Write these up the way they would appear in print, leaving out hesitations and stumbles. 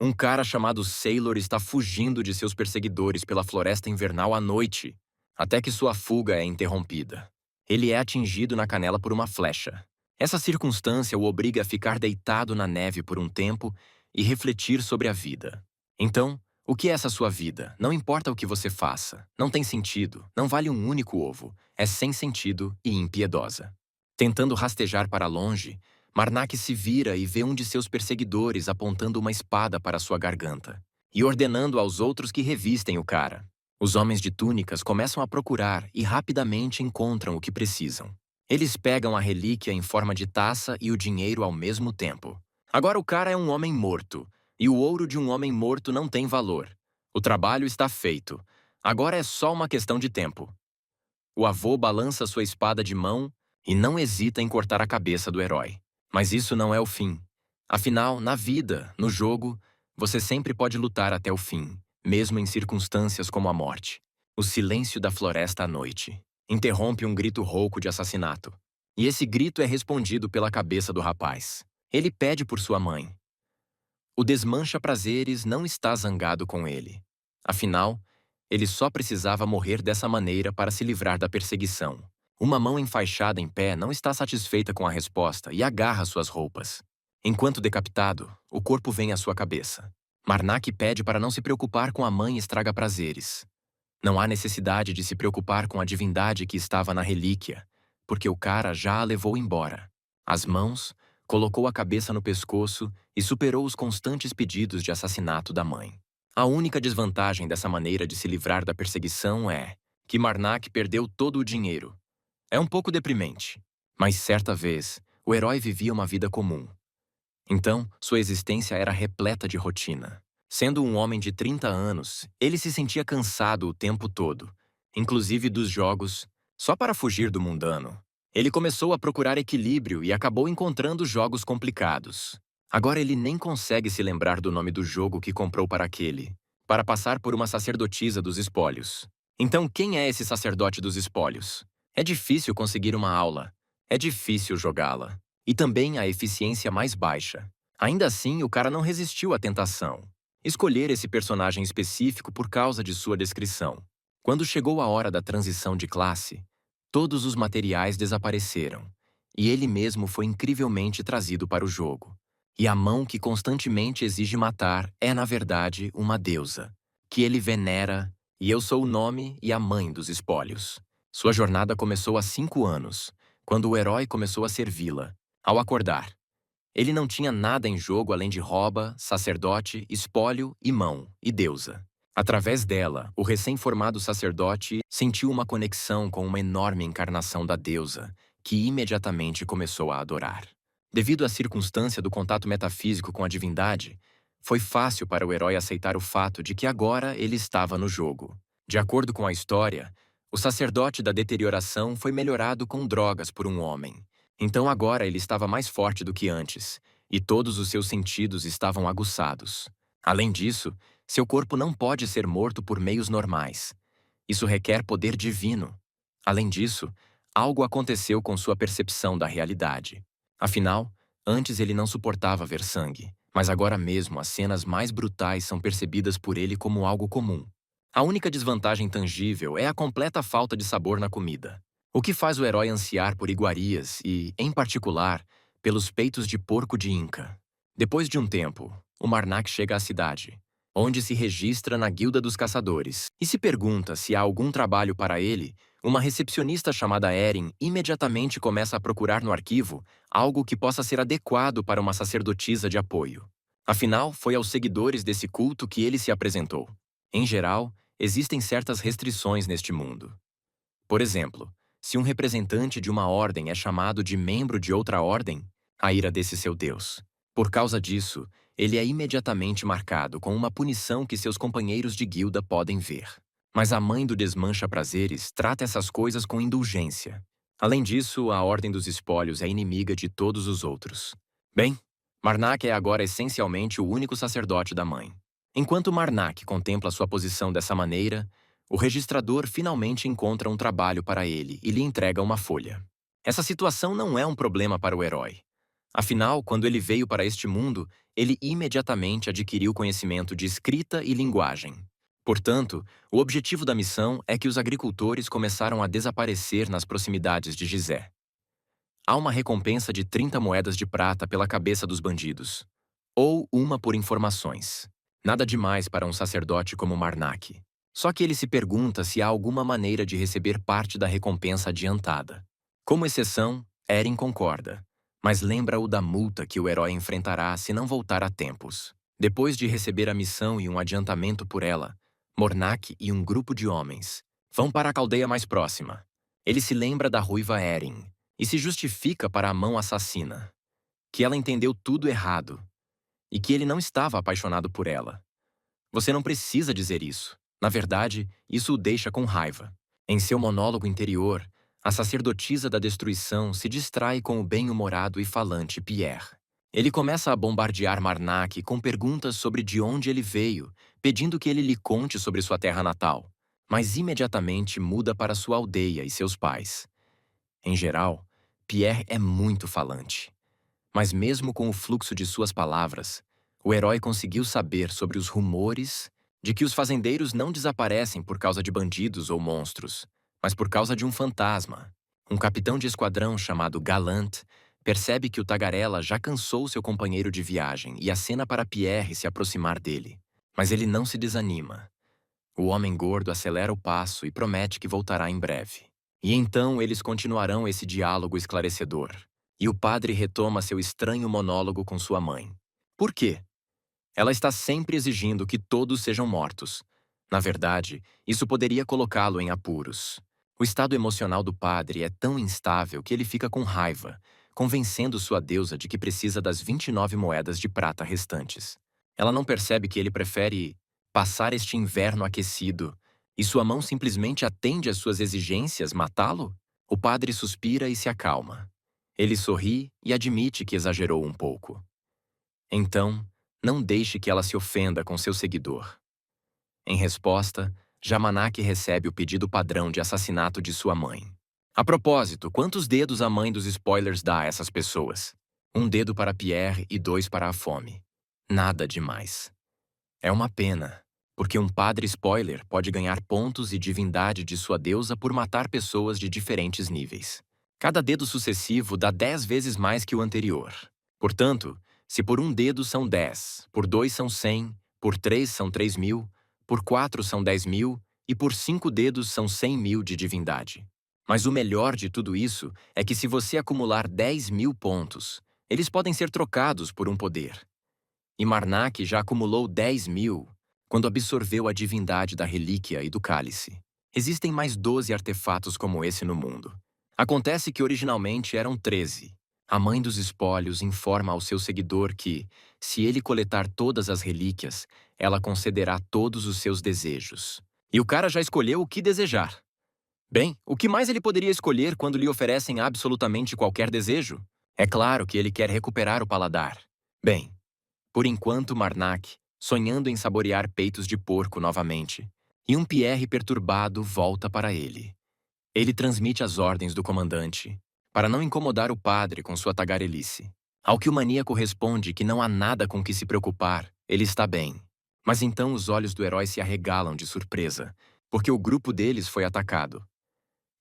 Um cara chamado Sailor está fugindo de seus perseguidores pela floresta invernal à noite, até que sua fuga é interrompida. Ele é atingido na canela por uma flecha. Essa circunstância o obriga a ficar deitado na neve por um tempo e refletir sobre a vida. Então, o que é essa sua vida? Não importa o que você faça. Não tem sentido. Não vale um único ovo. É sem sentido e impiedosa. Tentando rastejar para longe, Marnak se vira e vê um de seus perseguidores apontando uma espada para sua garganta e ordenando aos outros que revistem o cara. Os homens de túnicas começam a procurar e rapidamente encontram o que precisam. Eles pegam a relíquia em forma de taça e o dinheiro ao mesmo tempo. Agora o cara é um homem morto, e o ouro de um homem morto não tem valor. O trabalho está feito. Agora é só uma questão de tempo. O avô balança sua espada de mão e não hesita em cortar a cabeça do herói. Mas isso não é o fim. Afinal, na vida, no jogo, você sempre pode lutar até o fim, mesmo em circunstâncias como a morte. O silêncio da floresta à noite interrompe um grito rouco de assassinato. E esse grito é respondido pela cabeça do rapaz. Ele pede por sua mãe. O desmancha-prazeres não está zangado com ele. Afinal, ele só precisava morrer dessa maneira para se livrar da perseguição. Uma mão enfaixada em pé não está satisfeita com a resposta e agarra suas roupas. Enquanto decapitado, o corpo vem à sua cabeça. Marnak pede para não se preocupar com a mãe estraga-prazeres. Não há necessidade de se preocupar com a divindade que estava na relíquia, porque o cara já a levou embora. As mãos, colocou a cabeça no pescoço e superou os constantes pedidos de assassinato da mãe. A única desvantagem dessa maneira de se livrar da perseguição é que Marnak perdeu todo o dinheiro. É um pouco deprimente, mas certa vez, o herói vivia uma vida comum. Então, sua existência era repleta de rotina. Sendo um homem de 30 anos, ele se sentia cansado o tempo todo, inclusive dos jogos, só para fugir do mundano. Ele começou a procurar equilíbrio e acabou encontrando jogos complicados. Agora ele nem consegue se lembrar do nome do jogo que comprou para passar por uma sacerdotisa dos espólios. Então, quem é esse sacerdote dos espólios? É difícil conseguir uma aula. É difícil jogá-la. E também a eficiência mais baixa. Ainda assim, o cara não resistiu à tentação. Escolher esse personagem específico por causa de sua descrição. Quando chegou a hora da transição de classe, todos os materiais desapareceram, e ele mesmo foi incrivelmente trazido para o jogo. E a mão que constantemente exige matar é, na verdade, uma deusa, que ele venera, e eu sou o nome e a mãe dos espólios. Sua jornada começou há 5 anos, quando o herói começou a servi-la. Ao acordar, ele não tinha nada em jogo além de rouba, sacerdote, espólio e mão, e deusa. Através dela, o recém-formado sacerdote sentiu uma conexão com uma enorme encarnação da deusa, que imediatamente começou a adorar. Devido à circunstância do contato metafísico com a divindade, foi fácil para o herói aceitar o fato de que agora ele estava no jogo. De acordo com a história, o sacerdote da deterioração foi melhorado com drogas por um homem. Então agora ele estava mais forte do que antes, e todos os seus sentidos estavam aguçados. Além disso, seu corpo não pode ser morto por meios normais. Isso requer poder divino. Além disso, algo aconteceu com sua percepção da realidade. Afinal, antes ele não suportava ver sangue, mas agora mesmo as cenas mais brutais são percebidas por ele como algo comum. A única desvantagem tangível é a completa falta de sabor na comida. O que faz o herói ansiar por iguarias e, em particular, pelos peitos de porco de Inca. Depois de um tempo, o Marnak chega à cidade, onde se registra na Guilda dos Caçadores, e se pergunta se há algum trabalho para ele. Uma recepcionista chamada Erin imediatamente começa a procurar no arquivo algo que possa ser adequado para uma sacerdotisa de apoio. Afinal, foi aos seguidores desse culto que ele se apresentou. Em geral, existem certas restrições neste mundo. Por exemplo, se um representante de uma ordem é chamado de membro de outra ordem, a ira desse seu Deus. Por causa disso, ele é imediatamente marcado com uma punição que seus companheiros de guilda podem ver. Mas a mãe do desmancha-prazeres trata essas coisas com indulgência. Além disso, a Ordem dos Espólios é inimiga de todos os outros. Bem, Marnak é agora essencialmente o único sacerdote da mãe. Enquanto Marnak contempla sua posição dessa maneira, o registrador finalmente encontra um trabalho para ele e lhe entrega uma folha. Essa situação não é um problema para o herói. Afinal, quando ele veio para este mundo, ele imediatamente adquiriu conhecimento de escrita e linguagem. Portanto, o objetivo da missão é que os agricultores começaram a desaparecer nas proximidades de Gizé. Há uma recompensa de 30 moedas de prata pela cabeça dos bandidos, ou uma por informações. Nada demais para um sacerdote como Marnak. Só que ele se pergunta se há alguma maneira de receber parte da recompensa adiantada. Como exceção, Eren concorda, mas lembra-o da multa que o herói enfrentará se não voltar a tempos. Depois de receber a missão e um adiantamento por ela, Mornak e um grupo de homens vão para a aldeia mais próxima. Ele se lembra da ruiva Eren e se justifica para a mão assassina, que ela entendeu tudo errado e que ele não estava apaixonado por ela. Você não precisa dizer isso. Na verdade, isso o deixa com raiva. Em seu monólogo interior, a sacerdotisa da destruição se distrai com o bem-humorado e falante Pierre. Ele começa a bombardear Marnak com perguntas sobre de onde ele veio, pedindo que ele lhe conte sobre sua terra natal, mas imediatamente muda para sua aldeia e seus pais. Em geral, Pierre é muito falante. Mas mesmo com o fluxo de suas palavras, o herói conseguiu saber sobre os rumores de que os fazendeiros não desaparecem por causa de bandidos ou monstros, mas por causa de um fantasma. Um capitão de esquadrão chamado Galant percebe que o tagarela já cansou seu companheiro de viagem e acena para Pierre se aproximar dele. Mas ele não se desanima. O homem gordo acelera o passo e promete que voltará em breve. E então eles continuarão esse diálogo esclarecedor. E o padre retoma seu estranho monólogo com sua mãe. Por quê? Ela está sempre exigindo que todos sejam mortos. Na verdade, isso poderia colocá-lo em apuros. O estado emocional do padre é tão instável que ele fica com raiva, convencendo sua deusa de que precisa das 29 moedas de prata restantes. Ela não percebe que ele prefere passar este inverno aquecido e sua mão simplesmente atende às suas exigências matá-lo? O padre suspira e se acalma. Ele sorri e admite que exagerou um pouco. Então, não deixe que ela se ofenda com seu seguidor. Em resposta, Jamanak recebe o pedido padrão de assassinato de sua mãe. A propósito, quantos dedos a mãe dos spoilers dá a essas pessoas? 1 dedo para Pierre e 2 para a fome. Nada demais. É uma pena, porque um padre spoiler pode ganhar pontos e divindade de sua deusa por matar pessoas de diferentes níveis. Cada dedo sucessivo dá 10 vezes mais que o anterior. Portanto, se por 1 dedo são 10, por 2 são 100, por 3 são 3.000, por 4 são 10.000 e por 5 dedos são 100.000 de divindade. Mas o melhor de tudo isso é que se você acumular 10.000 pontos, eles podem ser trocados por um poder. E Marnak já acumulou 10.000 quando absorveu a divindade da relíquia e do cálice. Existem mais 12 artefatos como esse no mundo. Acontece que originalmente eram 13. A mãe dos espólios informa ao seu seguidor que, se ele coletar todas as relíquias, ela concederá todos os seus desejos. E o cara já escolheu o que desejar. Bem, o que mais ele poderia escolher quando lhe oferecem absolutamente qualquer desejo? É claro que ele quer recuperar o paladar. Bem, por enquanto Marnak, sonhando em saborear peitos de porco novamente, e um Pierre perturbado volta para ele. Ele transmite as ordens do comandante, para não incomodar o padre com sua tagarelice. Ao que o maníaco responde que não há nada com que se preocupar, ele está bem. Mas então os olhos do herói se arregalam de surpresa, porque o grupo deles foi atacado.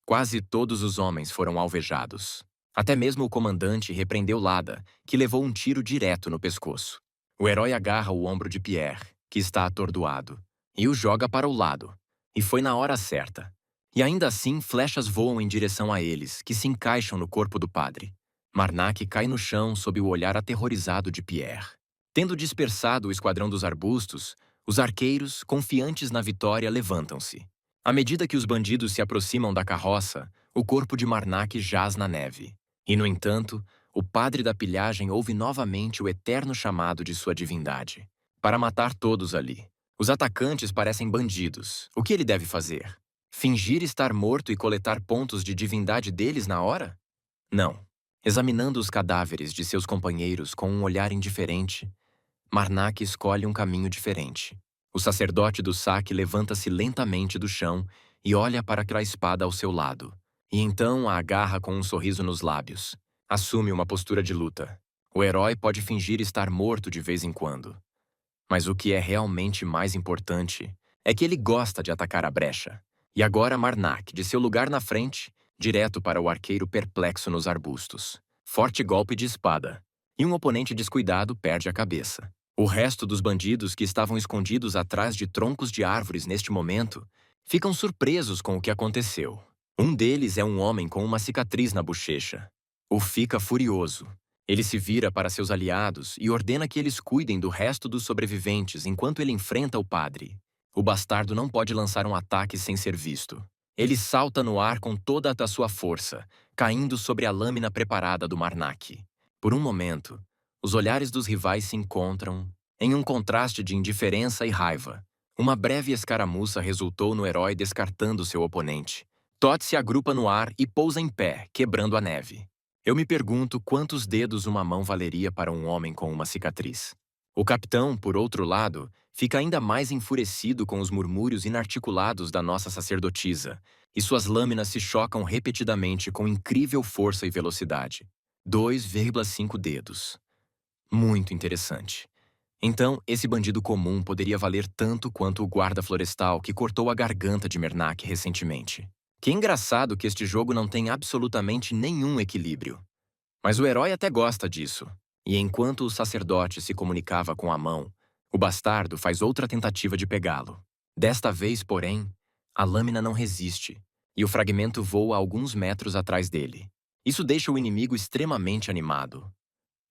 Quase todos os homens foram alvejados. Até mesmo o comandante repreendeu Lada, que levou um tiro direto no pescoço. O herói agarra o ombro de Pierre, que está atordoado, e o joga para o lado. E foi na hora certa. E ainda assim, flechas voam em direção a eles, que se encaixam no corpo do padre. Marnak cai no chão sob o olhar aterrorizado de Pierre. Tendo dispersado o esquadrão dos arbustos, os arqueiros, confiantes na vitória, levantam-se. À medida que os bandidos se aproximam da carroça, o corpo de Marnak jaz na neve. E, no entanto, o padre da pilhagem ouve novamente o eterno chamado de sua divindade, para matar todos ali. Os atacantes parecem bandidos. O que ele deve fazer? Fingir estar morto e coletar pontos de divindade deles na hora? Não. Examinando os cadáveres de seus companheiros com um olhar indiferente, Marnak escolhe um caminho diferente. O sacerdote do saque levanta-se lentamente do chão e olha para aquela espada ao seu lado. E então a agarra com um sorriso nos lábios. Assume uma postura de luta. O herói pode fingir estar morto de vez em quando. Mas o que é realmente mais importante é que ele gosta de atacar a brecha. E agora Marnak, de seu lugar na frente, direto para o arqueiro perplexo nos arbustos. Forte golpe de espada. E um oponente descuidado perde a cabeça. O resto dos bandidos que estavam escondidos atrás de troncos de árvores neste momento ficam surpresos com o que aconteceu. Um deles é um homem com uma cicatriz na bochecha. O fica furioso. Ele se vira para seus aliados e ordena que eles cuidem do resto dos sobreviventes enquanto ele enfrenta o padre. O bastardo não pode lançar um ataque sem ser visto. Ele salta no ar com toda a sua força, caindo sobre a lâmina preparada do Marnak. Por um momento, os olhares dos rivais se encontram em um contraste de indiferença e raiva. Uma breve escaramuça resultou no herói descartando seu oponente. Todd se agrupa no ar e pousa em pé, quebrando a neve. Eu me pergunto quantos dedos uma mão valeria para um homem com uma cicatriz. O capitão, por outro lado, fica ainda mais enfurecido com os murmúrios inarticulados da nossa sacerdotisa, e suas lâminas se chocam repetidamente com incrível força e velocidade. 2,5 dedos. Muito interessante. Então, esse bandido comum poderia valer tanto quanto o guarda florestal que cortou a garganta de Mernak recentemente. Que engraçado que este jogo não tem absolutamente nenhum equilíbrio. Mas o herói até gosta disso. E enquanto o sacerdote se comunicava com a mão, o bastardo faz outra tentativa de pegá-lo. Desta vez, porém, a lâmina não resiste, e o fragmento voa alguns metros atrás dele. Isso deixa o inimigo extremamente animado,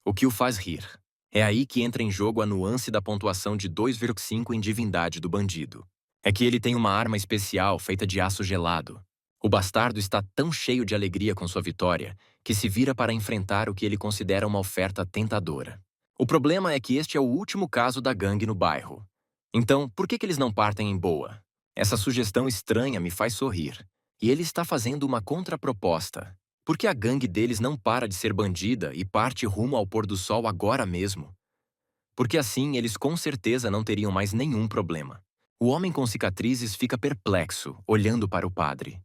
o que o faz rir. É aí que entra em jogo a nuance da pontuação de 2,5 em divindade do bandido. É que ele tem uma arma especial feita de aço gelado. O bastardo está tão cheio de alegria com sua vitória que se vira para enfrentar o que ele considera uma oferta tentadora. O problema é que este é o último caso da gangue no bairro. Então, por que eles não partem em boa? Essa sugestão estranha me faz sorrir. E ele está fazendo uma contraproposta. Por que a gangue deles não para de ser bandida e parte rumo ao pôr do sol agora mesmo? Porque assim eles com certeza não teriam mais nenhum problema. O homem com cicatrizes fica perplexo, olhando para o padre.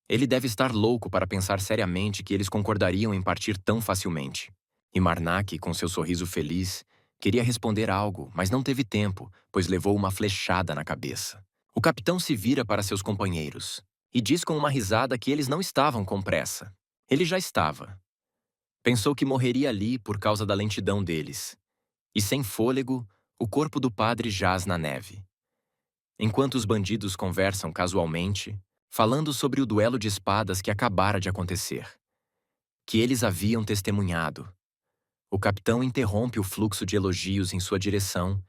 Ele deve estar louco para pensar seriamente que eles concordariam em partir tão facilmente. E Marnak, com seu sorriso feliz, queria responder algo, mas não teve tempo, pois levou uma flechada na cabeça. O capitão se vira para seus companheiros e diz com uma risada que eles não estavam com pressa. Ele já estava. Pensou que morreria ali por causa da lentidão deles. E sem fôlego, o corpo do padre jaz na neve. Enquanto os bandidos conversam casualmente, falando sobre o duelo de espadas que acabara de acontecer, que eles haviam testemunhado, o capitão interrompe o fluxo de elogios em sua direção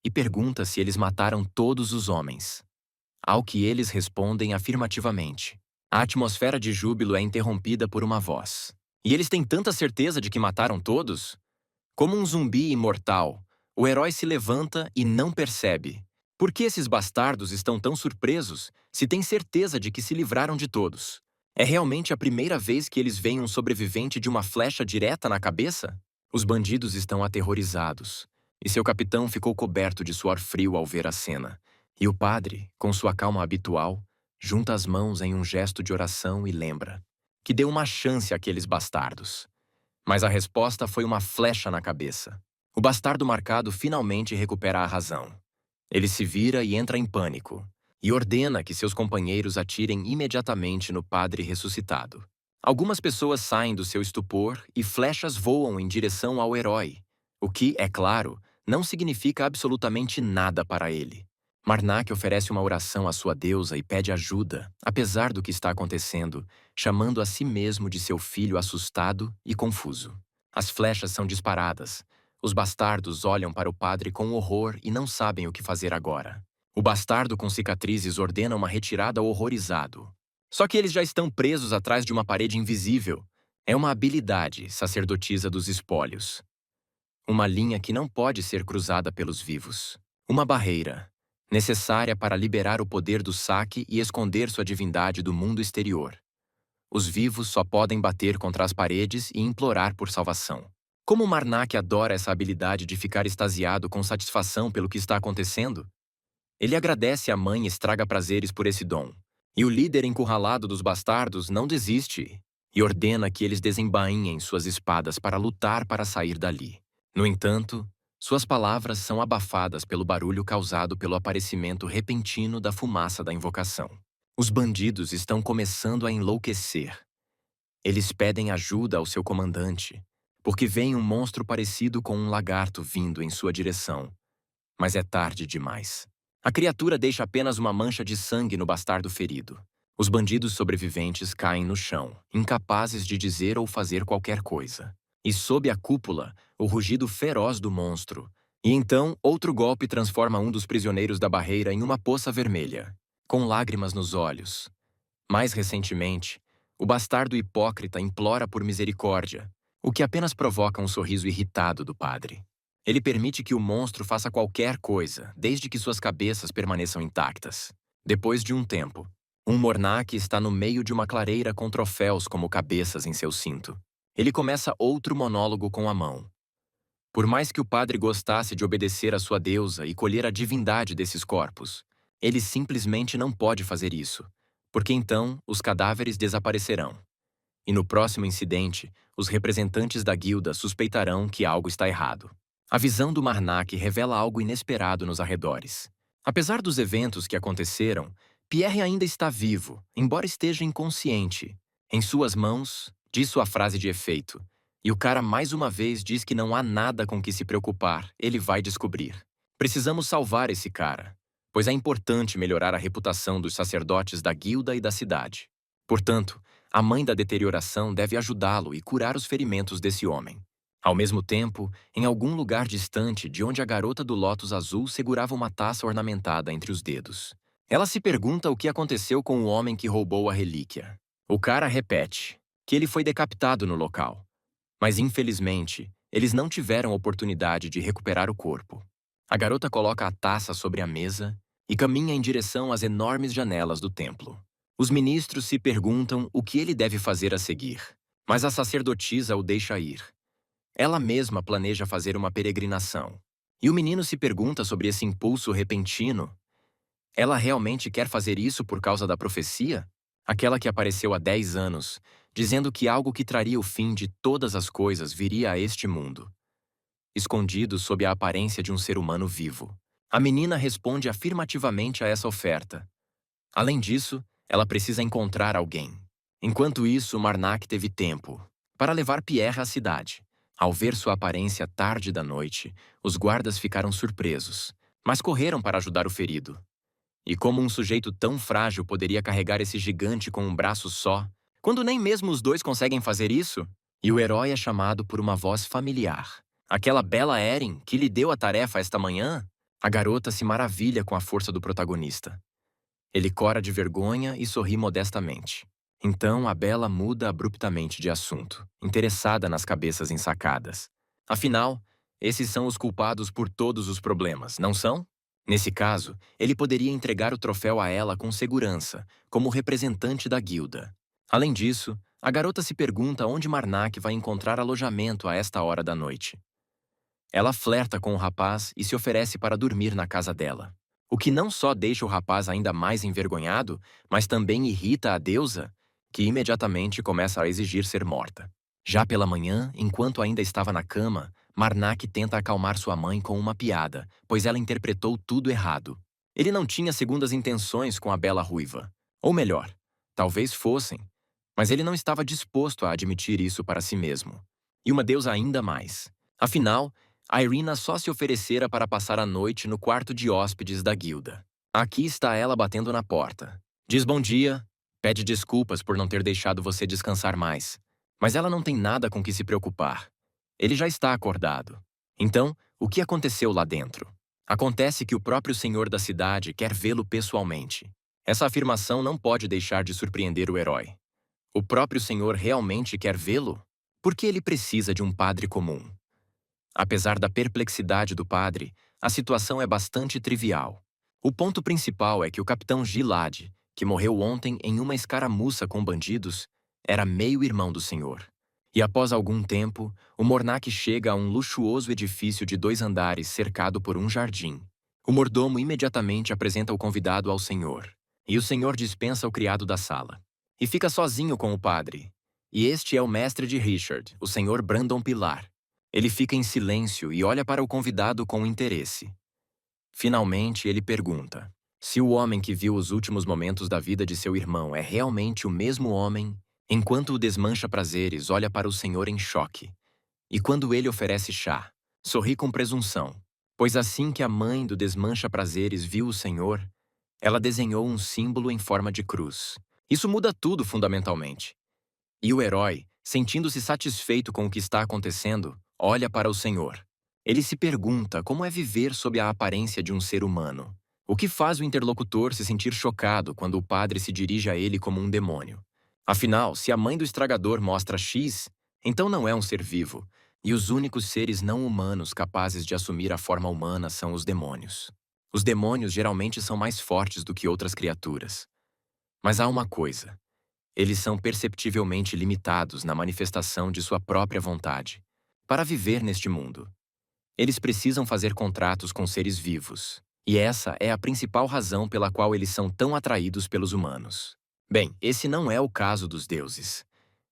e pergunta se eles mataram todos os homens. Ao que eles respondem afirmativamente. A atmosfera de júbilo é interrompida por uma voz. E eles têm tanta certeza de que mataram todos? Como um zumbi imortal, o herói se levanta e não percebe. Por que esses bastardos estão tão surpresos se têm certeza de que se livraram de todos? É realmente a primeira vez que eles veem um sobrevivente de uma flecha direta na cabeça? Os bandidos estão aterrorizados, e seu capitão ficou coberto de suor frio ao ver a cena. E o padre, com sua calma habitual, junta as mãos em um gesto de oração e lembra que deu uma chance àqueles bastardos. Mas a resposta foi uma flecha na cabeça. O bastardo marcado finalmente recupera a razão. Ele se vira e entra em pânico, e ordena que seus companheiros atirem imediatamente no padre ressuscitado. Algumas pessoas saem do seu estupor e flechas voam em direção ao herói, o que, é claro, não significa absolutamente nada para ele. Marnak oferece uma oração à sua deusa e pede ajuda, apesar do que está acontecendo, chamando a si mesmo de seu filho assustado e confuso. As flechas são disparadas. Os bastardos olham para o padre com horror e não sabem o que fazer agora. O bastardo com cicatrizes ordena uma retirada horrorizado. Só que eles já estão presos atrás de uma parede invisível. É uma habilidade, sacerdotisa dos espólios. Uma linha que não pode ser cruzada pelos vivos. Uma barreira, necessária para liberar o poder do saque e esconder sua divindade do mundo exterior. Os vivos só podem bater contra as paredes e implorar por salvação. Como Marnak adora essa habilidade de ficar extasiado com satisfação pelo que está acontecendo? Ele agradece à mãe estraga prazeres por esse dom. E o líder encurralado dos bastardos não desiste e ordena que eles desembainhem suas espadas para lutar para sair dali. No entanto, suas palavras são abafadas pelo barulho causado pelo aparecimento repentino da fumaça da invocação. Os bandidos estão começando a enlouquecer. Eles pedem ajuda ao seu comandante, porque veem um monstro parecido com um lagarto vindo em sua direção. Mas é tarde demais. A criatura deixa apenas uma mancha de sangue no bastardo ferido. Os bandidos sobreviventes caem no chão, incapazes de dizer ou fazer qualquer coisa. E sob a cúpula, o rugido feroz do monstro. E então, outro golpe transforma um dos prisioneiros da barreira em uma poça vermelha, com lágrimas nos olhos. Mais recentemente, o bastardo hipócrita implora por misericórdia, o que apenas provoca um sorriso irritado do padre. Ele permite que o monstro faça qualquer coisa, desde que suas cabeças permaneçam intactas. Depois de um tempo, um Mornak está no meio de uma clareira com troféus como cabeças em seu cinto. Ele começa outro monólogo com a mão. Por mais que o padre gostasse de obedecer à sua deusa e colher a divindade desses corpos, ele simplesmente não pode fazer isso, porque então os cadáveres desaparecerão. E no próximo incidente, os representantes da guilda suspeitarão que algo está errado. A visão do Marnak revela algo inesperado nos arredores. Apesar dos eventos que aconteceram, Pierre ainda está vivo, embora esteja inconsciente. Em suas mãos, diz sua frase de efeito. E o cara mais uma vez diz que não há nada com que se preocupar, ele vai descobrir. Precisamos salvar esse cara, pois é importante melhorar a reputação dos sacerdotes da guilda e da cidade. Portanto, a mãe da deterioração deve ajudá-lo e curar os ferimentos desse homem. Ao mesmo tempo, em algum lugar distante de onde a garota do lótus azul segurava uma taça ornamentada entre os dedos. Ela se pergunta o que aconteceu com o homem que roubou a relíquia. O cara repete que ele foi decapitado no local. Mas, infelizmente, eles não tiveram oportunidade de recuperar o corpo. A garota coloca a taça sobre a mesa e caminha em direção às enormes janelas do templo. Os ministros se perguntam o que ele deve fazer a seguir, mas a sacerdotisa o deixa ir. Ela mesma planeja fazer uma peregrinação. E o menino se pergunta sobre esse impulso repentino. Ela realmente quer fazer isso por causa da profecia? Aquela que apareceu há 10 anos, dizendo que algo que traria o fim de todas as coisas viria a este mundo, escondido sob a aparência de um ser humano vivo. A menina responde afirmativamente a essa oferta. Além disso, ela precisa encontrar alguém. Enquanto isso, Marnak teve tempo para levar Pierre à cidade. Ao ver sua aparência tarde da noite, os guardas ficaram surpresos, mas correram para ajudar o ferido. E como um sujeito tão frágil poderia carregar esse gigante com um braço só, quando nem mesmo os dois conseguem fazer isso? E o herói é chamado por uma voz familiar. Aquela bela Erin que lhe deu a tarefa esta manhã? A garota se maravilha com a força do protagonista. Ele cora de vergonha e sorri modestamente. Então a Bela muda abruptamente de assunto, interessada nas cabeças ensacadas. Afinal, esses são os culpados por todos os problemas, não são? Nesse caso, ele poderia entregar o troféu a ela com segurança, como representante da guilda. Além disso, a garota se pergunta onde Marnak vai encontrar alojamento a esta hora da noite. Ela flerta com o rapaz e se oferece para dormir na casa dela. O que não só deixa o rapaz ainda mais envergonhado, mas também irrita a deusa, que imediatamente começa a exigir ser morta. Já pela manhã, enquanto ainda estava na cama, Marnak tenta acalmar sua mãe com uma piada, pois ela interpretou tudo errado. Ele não tinha segundas intenções com a bela ruiva. Ou melhor, talvez fossem, mas ele não estava disposto a admitir isso para si mesmo. E uma deusa ainda mais. Afinal, a Irina só se oferecera para passar a noite no quarto de hóspedes da guilda. Aqui está ela batendo na porta. Diz bom dia, pede desculpas por não ter deixado você descansar mais. Mas ela não tem nada com que se preocupar. Ele já está acordado. Então, o que aconteceu lá dentro? Acontece que o próprio senhor da cidade quer vê-lo pessoalmente. Essa afirmação não pode deixar de surpreender o herói. O próprio senhor realmente quer vê-lo? Por que ele precisa de um padre comum? Apesar da perplexidade do padre, a situação é bastante trivial. O ponto principal é que o capitão Gilad, que morreu ontem em uma escaramuça com bandidos, era meio-irmão do senhor. E após algum tempo, o Mornak chega a um luxuoso edifício de 2 andares cercado por um jardim. O mordomo imediatamente apresenta o convidado ao senhor, e o senhor dispensa o criado da sala. E fica sozinho com o padre. E este é o mestre de Richard, o Sr. Brandon Pilar. Ele fica em silêncio e olha para o convidado com interesse. Finalmente, ele pergunta: se o homem que viu os últimos momentos da vida de seu irmão é realmente o mesmo homem, enquanto o desmancha-prazeres olha para o senhor em choque. E quando ele oferece chá, sorri com presunção, pois assim que a mãe do desmancha-prazeres viu o senhor, ela desenhou um símbolo em forma de cruz. Isso muda tudo fundamentalmente. E o herói, sentindo-se satisfeito com o que está acontecendo, olha para o senhor. Ele se pergunta como é viver sob a aparência de um ser humano. O que faz o interlocutor se sentir chocado quando o padre se dirige a ele como um demônio? Afinal, se a mãe do estragador mostra X, então não é um ser vivo, e os únicos seres não humanos capazes de assumir a forma humana são os demônios. Os demônios geralmente são mais fortes do que outras criaturas. Mas há uma coisa: eles são perceptivelmente limitados na manifestação de sua própria vontade. Para viver neste mundo, eles precisam fazer contratos com seres vivos, e essa é a principal razão pela qual eles são tão atraídos pelos humanos. Bem, esse não é o caso dos deuses.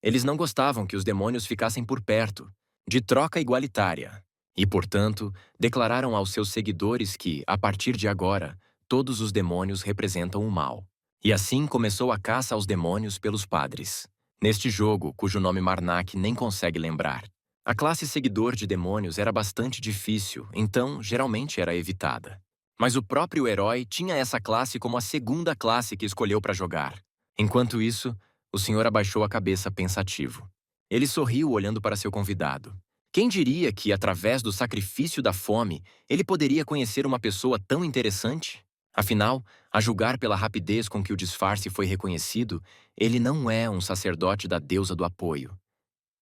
Eles não gostavam que os demônios ficassem por perto, de troca igualitária, e, portanto, declararam aos seus seguidores que, a partir de agora, todos os demônios representam o mal. E assim começou a caça aos demônios pelos padres. Neste jogo, cujo nome Marnak nem consegue lembrar, a classe seguidor de demônios era bastante difícil, então geralmente era evitada. Mas o próprio herói tinha essa classe como a segunda classe que escolheu para jogar. Enquanto isso, o senhor abaixou a cabeça pensativo. Ele sorriu olhando para seu convidado. Quem diria que, através do sacrifício da fome, ele poderia conhecer uma pessoa tão interessante? Afinal, a julgar pela rapidez com que o disfarce foi reconhecido, ele não é um sacerdote da deusa do apoio.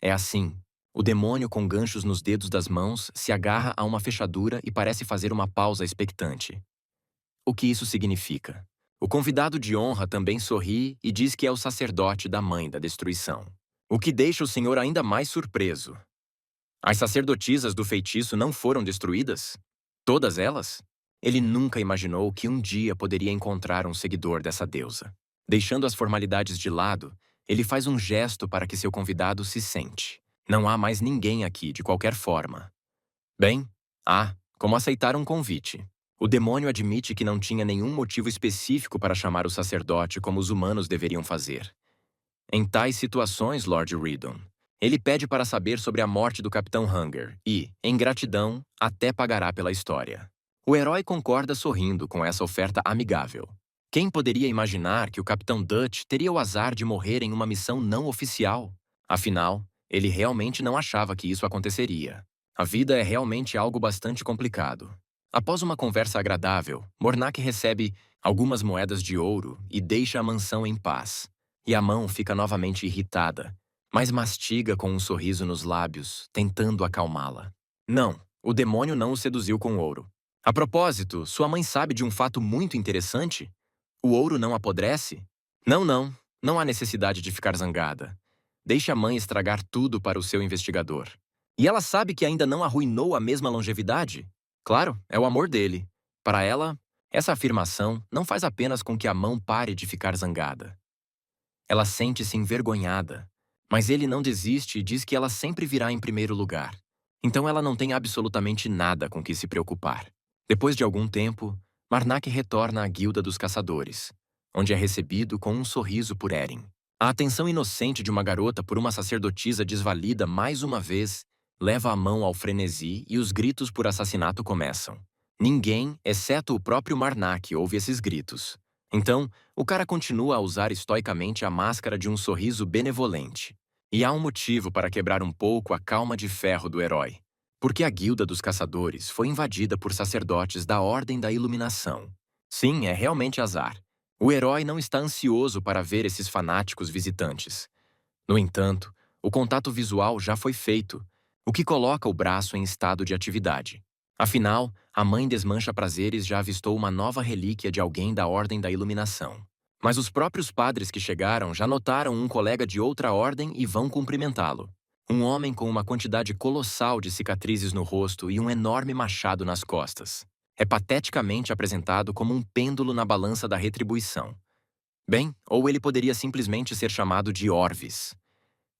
É assim. O demônio com ganchos nos dedos das mãos se agarra a uma fechadura e parece fazer uma pausa expectante. O que isso significa? O convidado de honra também sorri e diz que é o sacerdote da mãe da destruição. O que deixa o senhor ainda mais surpreso. As sacerdotisas do feitiço não foram destruídas? Todas elas? Ele nunca imaginou que um dia poderia encontrar um seguidor dessa deusa. Deixando as formalidades de lado, ele faz um gesto para que seu convidado se sente. Não há mais ninguém aqui, de qualquer forma. Bem, como aceitar um convite. O demônio admite que não tinha nenhum motivo específico para chamar o sacerdote como os humanos deveriam fazer. Em tais situações, Lord Riddon, ele pede para saber sobre a morte do Capitão Hunger e, em gratidão, até pagará pela história. O herói concorda sorrindo com essa oferta amigável. Quem poderia imaginar que o Capitão Dutch teria o azar de morrer em uma missão não oficial? Afinal, ele realmente não achava que isso aconteceria. A vida é realmente algo bastante complicado. Após uma conversa agradável, Mornak recebe algumas moedas de ouro e deixa a mansão em paz. E a mão fica novamente irritada, mas mastiga com um sorriso nos lábios, tentando acalmá-la. Não, o demônio não o seduziu com ouro. A propósito, sua mãe sabe de um fato muito interessante? O ouro não apodrece? Não há necessidade de ficar zangada. Deixe a mãe estragar tudo para o seu investigador. E ela sabe que ainda não arruinou a mesma longevidade? Claro, é o amor dele. Para ela, essa afirmação não faz apenas com que a mão pare de ficar zangada. Ela sente-se envergonhada, mas ele não desiste e diz que ela sempre virá em primeiro lugar. Então ela não tem absolutamente nada com que se preocupar. Depois de algum tempo, Marnak retorna à Guilda dos Caçadores, onde é recebido com um sorriso por Eren. A atenção inocente de uma garota por uma sacerdotisa desvalida mais uma vez leva a mão ao frenesi e os gritos por assassinato começam. Ninguém, exceto o próprio Marnak, ouve esses gritos. Então, o cara continua a usar estoicamente a máscara de um sorriso benevolente. E há um motivo para quebrar um pouco a calma de ferro do herói. Porque a Guilda dos Caçadores foi invadida por sacerdotes da Ordem da Iluminação. Sim, é realmente azar. O herói não está ansioso para ver esses fanáticos visitantes. No entanto, o contato visual já foi feito, o que coloca o braço em estado de atividade. Afinal, a mãe desmancha-prazeres já avistou uma nova relíquia de alguém da Ordem da Iluminação. Mas os próprios padres que chegaram já notaram um colega de outra ordem e vão cumprimentá-lo. Um homem com uma quantidade colossal de cicatrizes no rosto e um enorme machado nas costas. É pateticamente apresentado como um pêndulo na balança da retribuição. Bem, ou ele poderia simplesmente ser chamado de Orvis.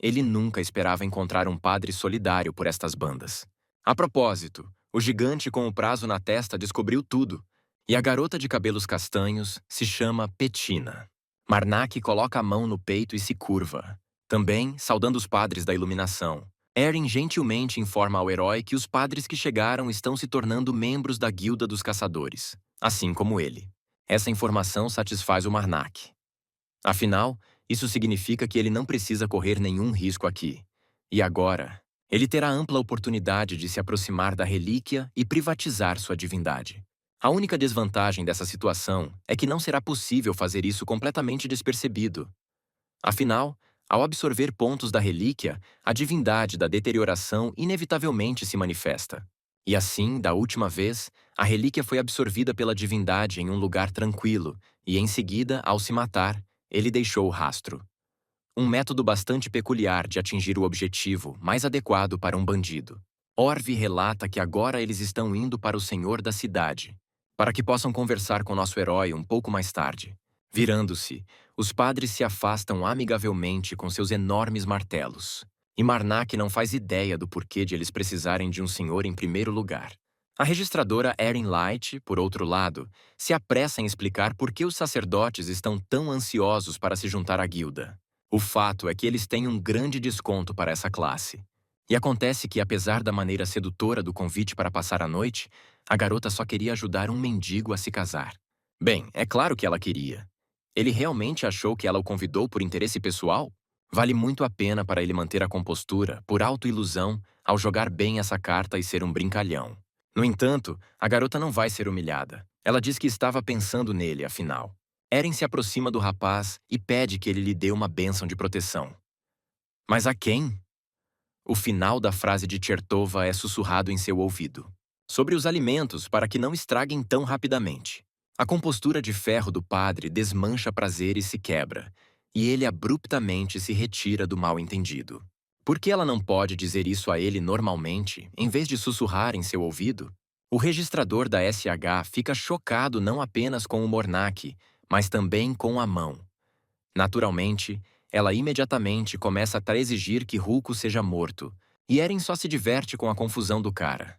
ele nunca esperava encontrar um padre solidário por estas bandas. A propósito, o gigante com o prazo na testa descobriu tudo, e a garota de cabelos castanhos se chama Petina. Marnak coloca a mão no peito e se curva. Também, saudando os padres da iluminação, Eren gentilmente informa ao herói que os padres que chegaram estão se tornando membros da Guilda dos Caçadores, assim como ele. Essa informação satisfaz o Marnak. Afinal, isso significa que ele não precisa correr nenhum risco aqui. E agora, ele terá ampla oportunidade de se aproximar da relíquia e privatizar sua divindade. A única desvantagem dessa situação é que não será possível fazer isso completamente despercebido. Afinal, ao absorver pontos da relíquia, a divindade da deterioração inevitavelmente se manifesta. E assim, da última vez, a relíquia foi absorvida pela divindade em um lugar tranquilo, e em seguida, ao se matar, ele deixou o rastro. Um método bastante peculiar de atingir o objetivo mais adequado para um bandido. Orv relata que agora eles estão indo para o senhor da cidade, para que possam conversar com nosso herói um pouco mais tarde. Virando-se, os padres se afastam amigavelmente com seus enormes martelos. E Marnak não faz ideia do porquê de eles precisarem de um senhor em primeiro lugar. A registradora Erin Light, por outro lado, se apressa em explicar por que os sacerdotes estão tão ansiosos para se juntar à guilda. O fato é que eles têm um grande desconto para essa classe. E acontece que, apesar da maneira sedutora do convite para passar a noite, a garota só queria ajudar um mendigo a se casar. Bem, é claro que ela queria. Ele realmente achou que ela o convidou por interesse pessoal? Vale muito a pena para ele manter a compostura, por autoilusão, ao jogar bem essa carta e ser um brincalhão. No entanto, a garota não vai ser humilhada. Ela diz que estava pensando nele, afinal. Eren se aproxima do rapaz e pede que ele lhe dê uma bênção de proteção. Mas a quem? O final da frase de Chertova é sussurrado em seu ouvido. Sobre os alimentos, para que não estraguem tão rapidamente. A compostura de ferro do padre desmancha prazer e se quebra, e ele abruptamente se retira do mal-entendido. Por que ela não pode dizer isso a ele normalmente, em vez de sussurrar em seu ouvido? O registrador da SH fica chocado não apenas com o Mornak, mas também com a mão. Naturalmente, ela imediatamente começa a exigir que Hulko seja morto, e Eren só se diverte com a confusão do cara.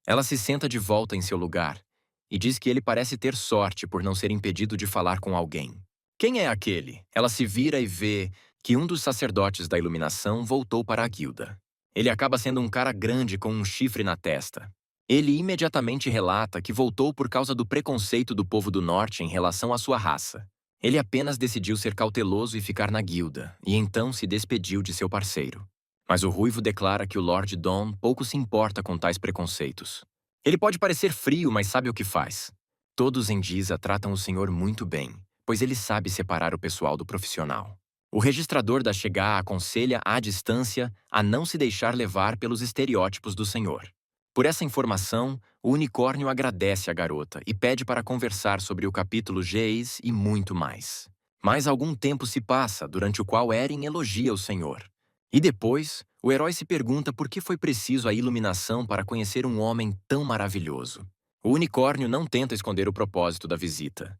Ela se senta de volta em seu lugar, e diz que ele parece ter sorte por não ser impedido de falar com alguém. Quem é aquele? Ela se vira e vê que um dos sacerdotes da iluminação voltou para a guilda. Ele acaba sendo um cara grande com um chifre na testa. Ele imediatamente relata que voltou por causa do preconceito do povo do norte em relação à sua raça. Ele apenas decidiu ser cauteloso e ficar na guilda, e então se despediu de seu parceiro. Mas o ruivo declara que o Lord Dom pouco se importa com tais preconceitos. Ele pode parecer frio, mas sabe o que faz. Todos em Giza tratam o senhor muito bem, pois ele sabe separar o pessoal do profissional. O registrador da Shega aconselha à distância a não se deixar levar pelos estereótipos do senhor. Por essa informação, o unicórnio agradece a garota e pede para conversar sobre o capítulo Geis e muito mais. Mas algum tempo se passa, durante o qual Eren elogia o senhor. E depois, o herói se pergunta por que foi preciso a iluminação para conhecer um homem tão maravilhoso. O unicórnio não tenta esconder o propósito da visita.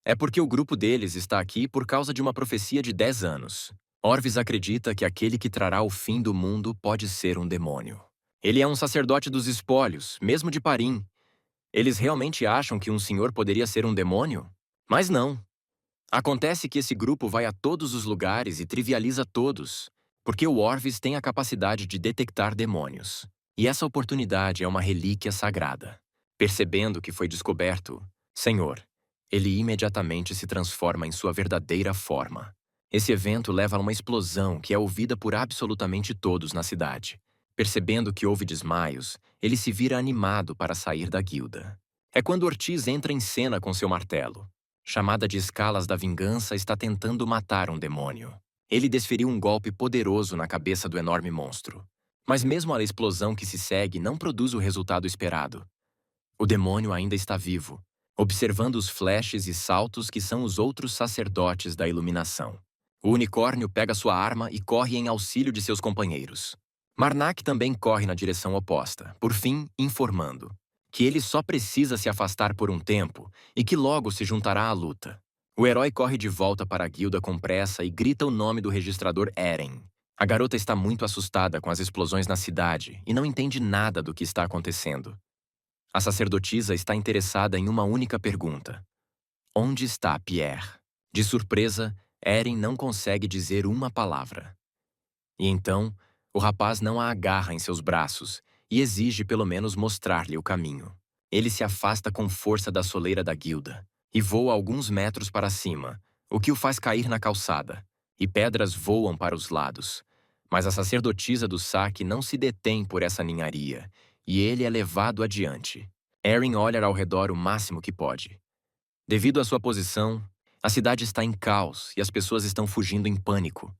É porque o grupo deles está aqui por causa de uma profecia de 10 anos. Orvis acredita que aquele que trará o fim do mundo pode ser um demônio. Ele é um sacerdote dos espólios, mesmo de Parim. Eles realmente acham que um senhor poderia ser um demônio? Mas não. Acontece que esse grupo vai a todos os lugares e trivializa todos, porque o Orvis tem a capacidade de detectar demônios. E essa oportunidade é uma relíquia sagrada. Percebendo que foi descoberto, Senhor, ele imediatamente se transforma em sua verdadeira forma. Esse evento leva a uma explosão que é ouvida por absolutamente todos na cidade. Percebendo que houve desmaios, ele se vira animado para sair da guilda. É quando Ortiz entra em cena com seu martelo. Chamada de Escalas da Vingança, está tentando matar um demônio. Ele desferiu um golpe poderoso na cabeça do enorme monstro. Mas mesmo a explosão que se segue não produz o resultado esperado. O demônio ainda está vivo, observando os flashes e saltos que são os outros sacerdotes da iluminação. O unicórnio pega sua arma e corre em auxílio de seus companheiros. Marnak também corre na direção oposta, por fim, informando que ele só precisa se afastar por um tempo e que logo se juntará à luta. O herói corre de volta para a guilda com pressa e grita o nome do registrador Eren. A garota está muito assustada com as explosões na cidade e não entende nada do que está acontecendo. A sacerdotisa está interessada em uma única pergunta: onde está Pierre? De surpresa, Eren não consegue dizer uma palavra. E então, o rapaz não a agarra em seus braços e exige pelo menos mostrar-lhe o caminho. Ele se afasta com força da soleira da guilda e voa alguns metros para cima, o que o faz cair na calçada, e pedras voam para os lados. Mas a sacerdotisa do saque não se detém por essa ninharia, e ele é levado adiante. Eren olha ao redor o máximo que pode. Devido à sua posição, a cidade está em caos e as pessoas estão fugindo em pânico.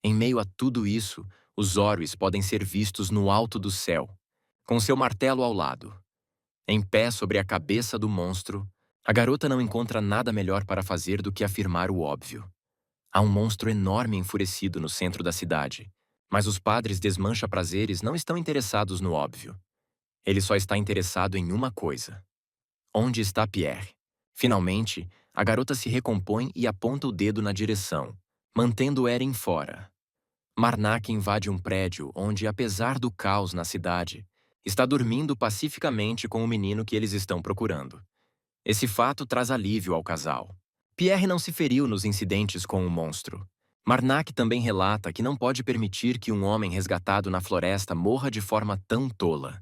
Em meio a tudo isso, os Orcs podem ser vistos no alto do céu, com seu martelo ao lado. Em pé sobre a cabeça do monstro, a garota não encontra nada melhor para fazer do que afirmar o óbvio. Há um monstro enorme enfurecido no centro da cidade, mas os padres desmancha-prazeres não estão interessados no óbvio. Ele só está interessado em uma coisa: onde está Pierre? Finalmente, a garota se recompõe e aponta o dedo na direção, mantendo Eren fora. Marnak invade um prédio onde, apesar do caos na cidade, está dormindo pacificamente com o menino que eles estão procurando. Esse fato traz alívio ao casal. Pierre não se feriu nos incidentes com o monstro. Marnak também relata que não pode permitir que um homem resgatado na floresta morra de forma tão tola.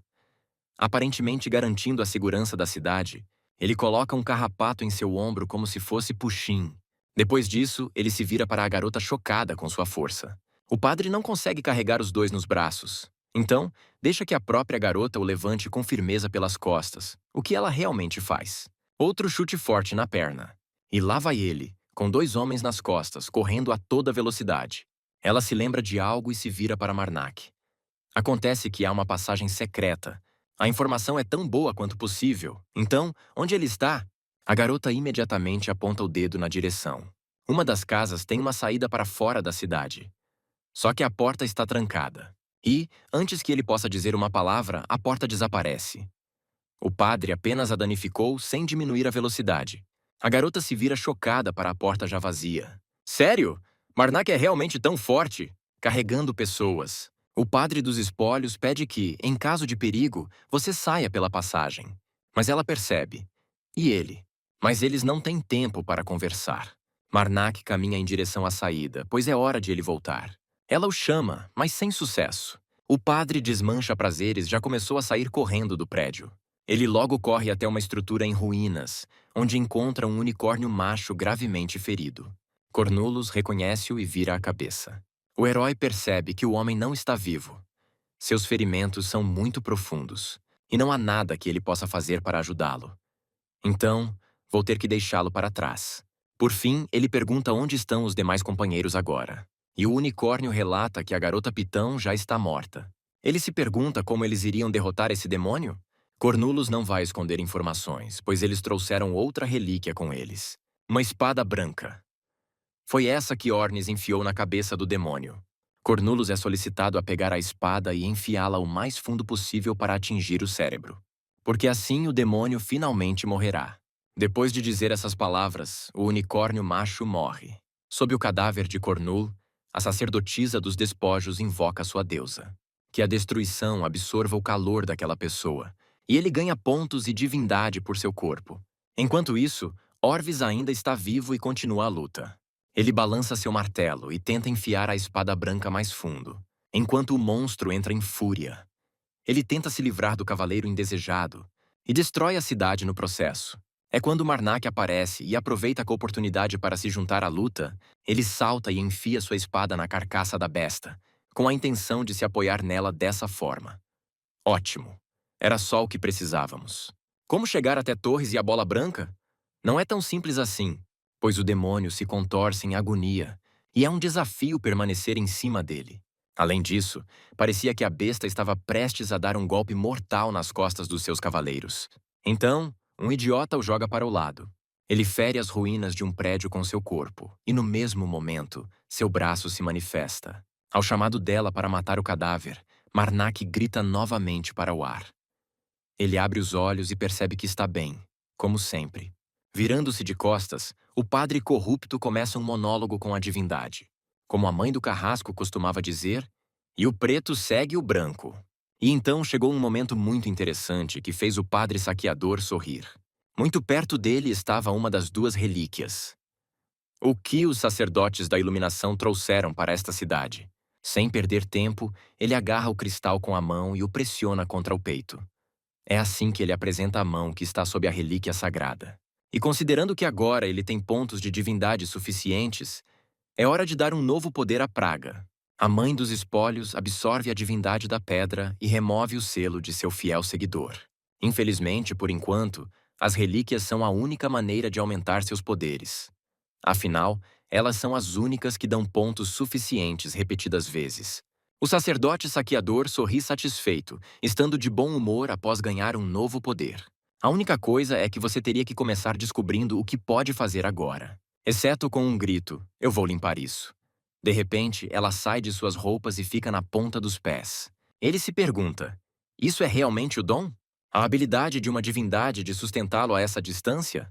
Aparentemente garantindo a segurança da cidade, ele coloca um carrapato em seu ombro como se fosse puxim. Depois disso, ele se vira para a garota chocada com sua força. O padre não consegue carregar os dois nos braços. Então, deixa que a própria garota o levante com firmeza pelas costas, o que ela realmente faz. Outro chute forte na perna. E lá vai ele, com dois homens nas costas, correndo a toda velocidade. Ela se lembra de algo e se vira para Marnak. Acontece que há uma passagem secreta. A informação é tão boa quanto possível. Então, onde ele está? A garota imediatamente aponta o dedo na direção. Uma das casas tem uma saída para fora da cidade. Só que a porta está trancada. E, antes que ele possa dizer uma palavra, a porta desaparece. O padre apenas a danificou sem diminuir a velocidade. A garota se vira chocada para a porta já vazia. Sério? Marnak é realmente tão forte? Carregando pessoas. O padre dos espólios pede que, em caso de perigo, você saia pela passagem. Mas ela percebe. E ele? Mas eles não têm tempo para conversar. Marnak caminha em direção à saída, pois é hora de ele voltar. Ela o chama, mas sem sucesso. O padre desmancha-prazeres já começou a sair correndo do prédio. Ele logo corre até uma estrutura em ruínas, onde encontra um unicórnio macho gravemente ferido. Cornulus reconhece-o e vira a cabeça. O herói percebe que o homem não está vivo. Seus ferimentos são muito profundos, e não há nada que ele possa fazer para ajudá-lo. Então, vou ter que deixá-lo para trás. Por fim, ele pergunta onde estão os demais companheiros agora. E o unicórnio relata que a garota Pitão já está morta. Ele se pergunta como eles iriam derrotar esse demônio? Cornulus não vai esconder informações, pois eles trouxeram outra relíquia com eles. Uma espada branca. Foi essa que Ornis enfiou na cabeça do demônio. Cornulus é solicitado a pegar a espada e enfiá-la o mais fundo possível para atingir o cérebro. Porque assim o demônio finalmente morrerá. Depois de dizer essas palavras, o unicórnio macho morre. Sob o cadáver de Cornul, a sacerdotisa dos despojos invoca sua deusa. Que a destruição absorva o calor daquela pessoa, e ele ganha pontos e divindade por seu corpo. Enquanto isso, Orvis ainda está vivo e continua a luta. Ele balança seu martelo e tenta enfiar a espada branca mais fundo, enquanto o monstro entra em fúria. Ele tenta se livrar do cavaleiro indesejado e destrói a cidade no processo. É quando Marnak aparece e aproveita a oportunidade para se juntar à luta, ele salta e enfia sua espada na carcaça da besta, com a intenção de se apoiar nela dessa forma. Ótimo! Era só o que precisávamos. Como chegar até Torres e a bola branca? Não é tão simples assim, pois o demônio se contorce em agonia, e é um desafio permanecer em cima dele. Além disso, parecia que a besta estava prestes a dar um golpe mortal nas costas dos seus cavaleiros. Então, um idiota o joga para o lado. Ele fere as ruínas de um prédio com seu corpo, e no mesmo momento, seu braço se manifesta. Ao chamado dela para matar o cadáver, Marnak grita novamente para o ar. Ele abre os olhos e percebe que está bem, como sempre. Virando-se de costas, o padre corrupto começa um monólogo com a divindade. como a mãe do carrasco costumava dizer, e o preto segue o branco. E então chegou um momento muito interessante que fez o padre saqueador sorrir. Muito perto dele estava uma das duas relíquias. O que os sacerdotes da iluminação trouxeram para esta cidade? Sem perder tempo, ele agarra o cristal com a mão e o pressiona contra o peito. É assim que ele apresenta a mão que está sob a relíquia sagrada. E considerando que agora ele tem pontos de divindade suficientes, é hora de dar um novo poder à praga. A mãe dos espólios absorve a divindade da pedra e remove o selo de seu fiel seguidor. Infelizmente, por enquanto, as relíquias são a única maneira de aumentar seus poderes. Afinal, elas são as únicas que dão pontos suficientes repetidas vezes. O sacerdote saqueador sorri satisfeito, estando de bom humor após ganhar um novo poder. A única coisa é que você teria que começar descobrindo o que pode fazer agora. Exceto com um grito, eu vou limpar isso. De repente, ela sai de suas roupas e fica na ponta dos pés. Ele se pergunta, isso é realmente o dom? A habilidade de uma divindade de sustentá-lo a essa distância?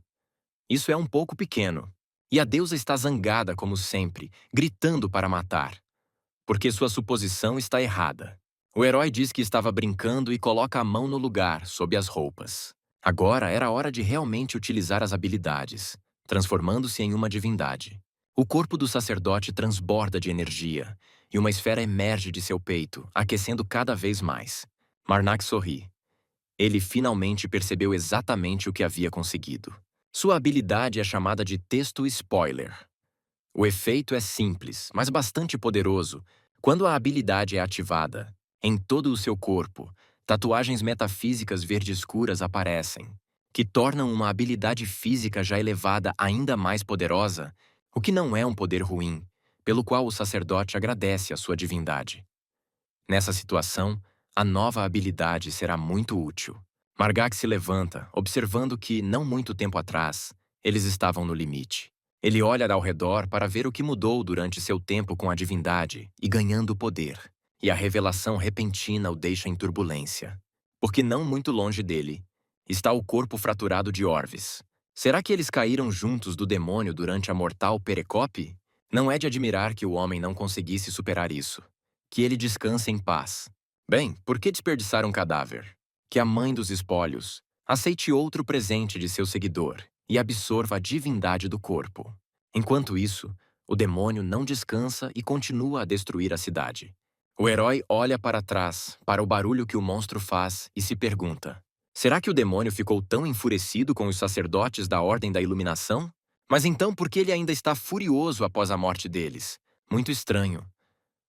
Isso é um pouco pequeno. E a deusa está zangada como sempre, gritando para matar. Porque sua suposição está errada. O herói diz que estava brincando e coloca a mão no lugar, sob as roupas. Agora era hora de realmente utilizar as habilidades, transformando-se em uma divindade. O corpo do sacerdote transborda de energia, e uma esfera emerge de seu peito, aquecendo cada vez mais. Marnak sorri. Ele finalmente percebeu exatamente o que havia conseguido. Sua habilidade é chamada de texto spoiler. O efeito é simples, mas bastante poderoso. Quando a habilidade é ativada, em todo o seu corpo, tatuagens metafísicas verde-escuras aparecem, que tornam uma habilidade física já elevada ainda mais poderosa, o que não é um poder ruim, pelo qual o sacerdote agradece a sua divindade. Nessa situação, a nova habilidade será muito útil. Margak se levanta, observando que, não muito tempo atrás, eles estavam no limite. Ele olha ao redor para ver o que mudou durante seu tempo com a divindade e ganhando poder. E a revelação repentina o deixa em turbulência. Porque não muito longe dele está o corpo fraturado de Orvis. Será que eles caíram juntos do demônio durante a mortal Perecope? Não é de admirar que o homem não conseguisse superar isso. Que ele descanse em paz. Bem, por que desperdiçar um cadáver? Que a mãe dos espólios aceite outro presente de seu seguidor e absorva a divindade do corpo. Enquanto isso, o demônio não descansa e continua a destruir a cidade. O herói olha para trás, para o barulho que o monstro faz e se pergunta: será que o demônio ficou tão enfurecido com os sacerdotes da Ordem da Iluminação? Mas então por que ele ainda está furioso após a morte deles? Muito estranho.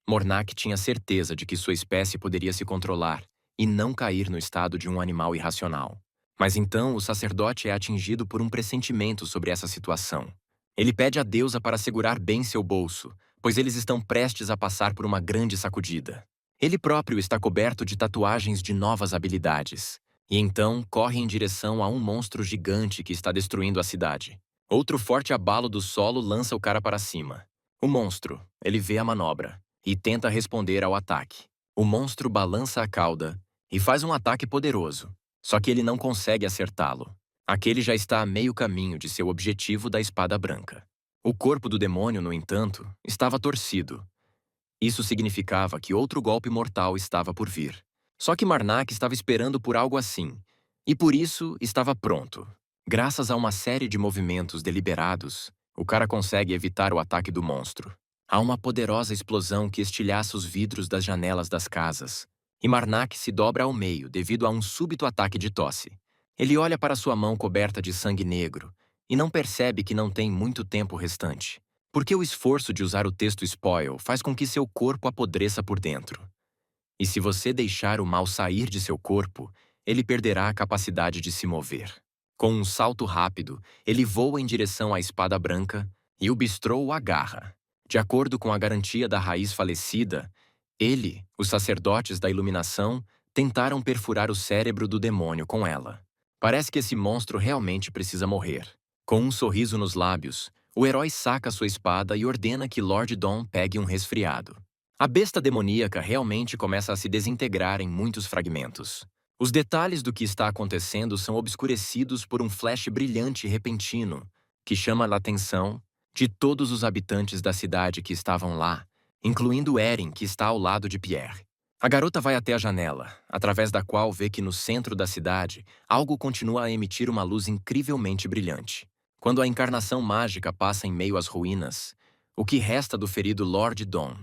Mornak tinha certeza de que sua espécie poderia se controlar e não cair no estado de um animal irracional. Mas então o sacerdote é atingido por um pressentimento sobre essa situação. Ele pede à deusa para segurar bem seu bolso, pois eles estão prestes a passar por uma grande sacudida. Ele próprio está coberto de tatuagens de novas habilidades, e então corre em direção a um monstro gigante que está destruindo a cidade. Outro forte abalo do solo lança o cara para cima. O monstro, ele vê a manobra e tenta responder ao ataque. O monstro balança a cauda e faz um ataque poderoso, só que ele não consegue acertá-lo. Aquele já está a meio caminho de seu objetivo da espada branca. O corpo do demônio, no entanto, estava torcido. Isso significava que outro golpe mortal estava por vir. Só que Marnak estava esperando por algo assim, e por isso estava pronto. Graças a uma série de movimentos deliberados, o cara consegue evitar o ataque do monstro. Há uma poderosa explosão que estilhaça os vidros das janelas das casas, e Marnak se dobra ao meio devido a um súbito ataque de tosse. Ele olha para sua mão coberta de sangue negro e não percebe que não tem muito tempo restante, porque o esforço de usar o texto spoil faz com que seu corpo apodreça por dentro. E se você deixar o mal sair de seu corpo, ele perderá a capacidade de se mover. Com um salto rápido, ele voa em direção à espada branca e o bistrô o agarra. De acordo com a garantia da raiz falecida, ele, os sacerdotes da iluminação, tentaram perfurar o cérebro do demônio com ela. Parece que esse monstro realmente precisa morrer. Com um sorriso nos lábios, o herói saca sua espada e ordena que Lord Dom pegue um resfriado. A besta demoníaca realmente começa a se desintegrar em muitos fragmentos. Os detalhes do que está acontecendo são obscurecidos por um flash brilhante e repentino, que chama a atenção De todos os habitantes da cidade que estavam lá, incluindo Erin, que está ao lado de Pierre. A garota vai até a janela, através da qual vê que no centro da cidade, algo continua a emitir uma luz incrivelmente brilhante. Quando a encarnação mágica passa em meio às ruínas, o que resta do ferido Lord Dawn,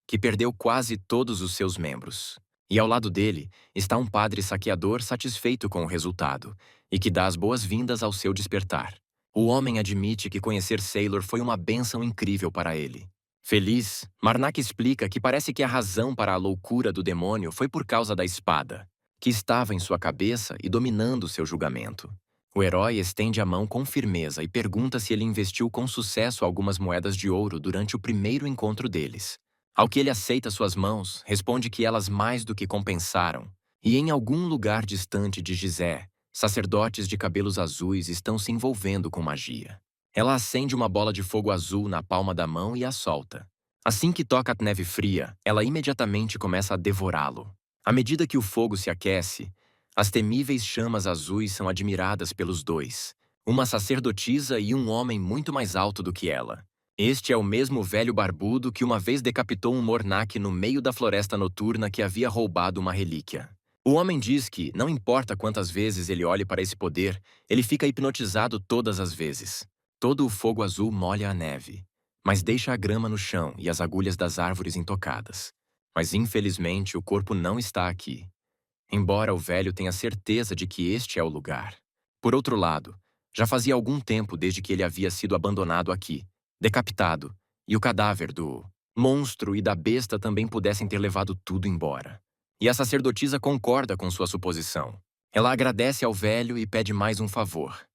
que perdeu quase todos os seus membros. E ao lado dele está um padre saqueador satisfeito com o resultado e que dá as boas-vindas ao seu despertar. O homem admite que conhecer Sailor foi uma bênção incrível para ele. Feliz, Marnak explica que parece que a razão para a loucura do demônio foi por causa da espada, que estava em sua cabeça e dominando seu julgamento. O herói estende a mão com firmeza e pergunta se ele investiu com sucesso algumas moedas de ouro durante o primeiro encontro deles. Ao que ele aceita suas mãos, responde que elas mais do que compensaram, e em algum lugar distante de Gizé, sacerdotes de cabelos azuis estão se envolvendo com magia. Ela acende uma bola de fogo azul na palma da mão e a solta. Assim que toca a neve fria, ela imediatamente começa a devorá-lo. À medida que o fogo se aquece, as temíveis chamas azuis são admiradas pelos dois, uma sacerdotisa e um homem muito mais alto do que ela. Este é o mesmo velho barbudo que uma vez decapitou um Mornak no meio da floresta noturna que havia roubado uma relíquia. O homem diz que, não importa quantas vezes ele olhe para esse poder, ele fica hipnotizado todas as vezes. Todo o fogo azul molha a neve, mas deixa a grama no chão e as agulhas das árvores intocadas. Mas infelizmente o corpo não está aqui, embora o velho tenha certeza de que este é o lugar. Por outro lado, já fazia algum tempo desde que ele havia sido abandonado aqui, decapitado, e o cadáver do monstro e da besta também pudessem ter levado tudo embora. E a sacerdotisa concorda com sua suposição. Ela agradece ao velho e pede mais um favor.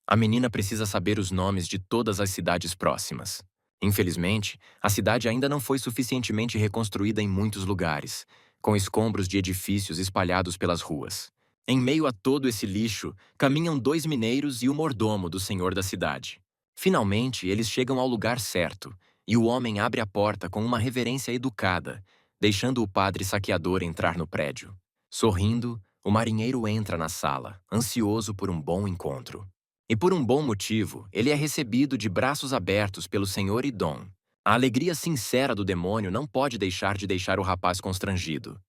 A menina precisa saber os nomes de todas as cidades próximas. Infelizmente, a cidade ainda não foi suficientemente reconstruída em muitos lugares, com escombros de edifícios espalhados pelas ruas. Em meio a todo esse lixo, caminham 2 mineiros e o mordomo do senhor da cidade. Finalmente, eles chegam ao lugar certo, e o homem abre a porta com uma reverência educada, deixando o padre saqueador entrar no prédio. Sorrindo, o marinheiro entra na sala, ansioso por um bom encontro. E por um bom motivo, ele é recebido de braços abertos pelo Senhor Idon. A alegria sincera do demônio não pode deixar o rapaz constrangido.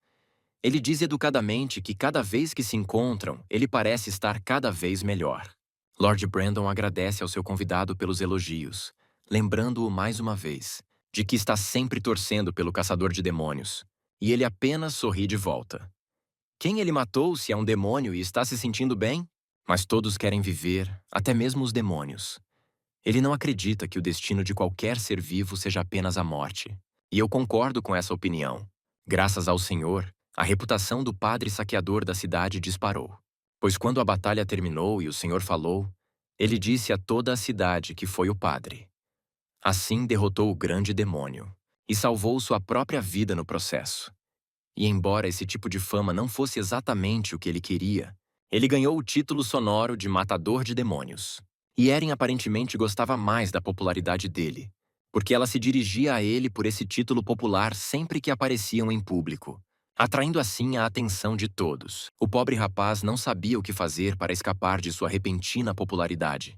Ele diz educadamente que cada vez que se encontram, ele parece estar cada vez melhor. Lord Brandon agradece ao seu convidado pelos elogios, lembrando-o mais uma vez de que está sempre torcendo pelo caçador de demônios, e ele apenas sorri de volta. Quem ele matou se é um demônio e está se sentindo bem? Mas todos querem viver, até mesmo os demônios. Ele não acredita que o destino de qualquer ser vivo seja apenas a morte. E eu concordo com essa opinião. Graças ao Senhor, a reputação do padre saqueador da cidade disparou. Pois quando a batalha terminou e o Senhor falou, ele disse a toda a cidade que foi o padre. Assim derrotou o grande demônio e salvou sua própria vida no processo. E embora esse tipo de fama não fosse exatamente o que ele queria, ele ganhou o título sonoro de Matador de Demônios. E Erin aparentemente gostava mais da popularidade dele, porque ela se dirigia a ele por esse título popular sempre que apareciam em público, atraindo assim a atenção de todos. O pobre rapaz não sabia o que fazer para escapar de sua repentina popularidade.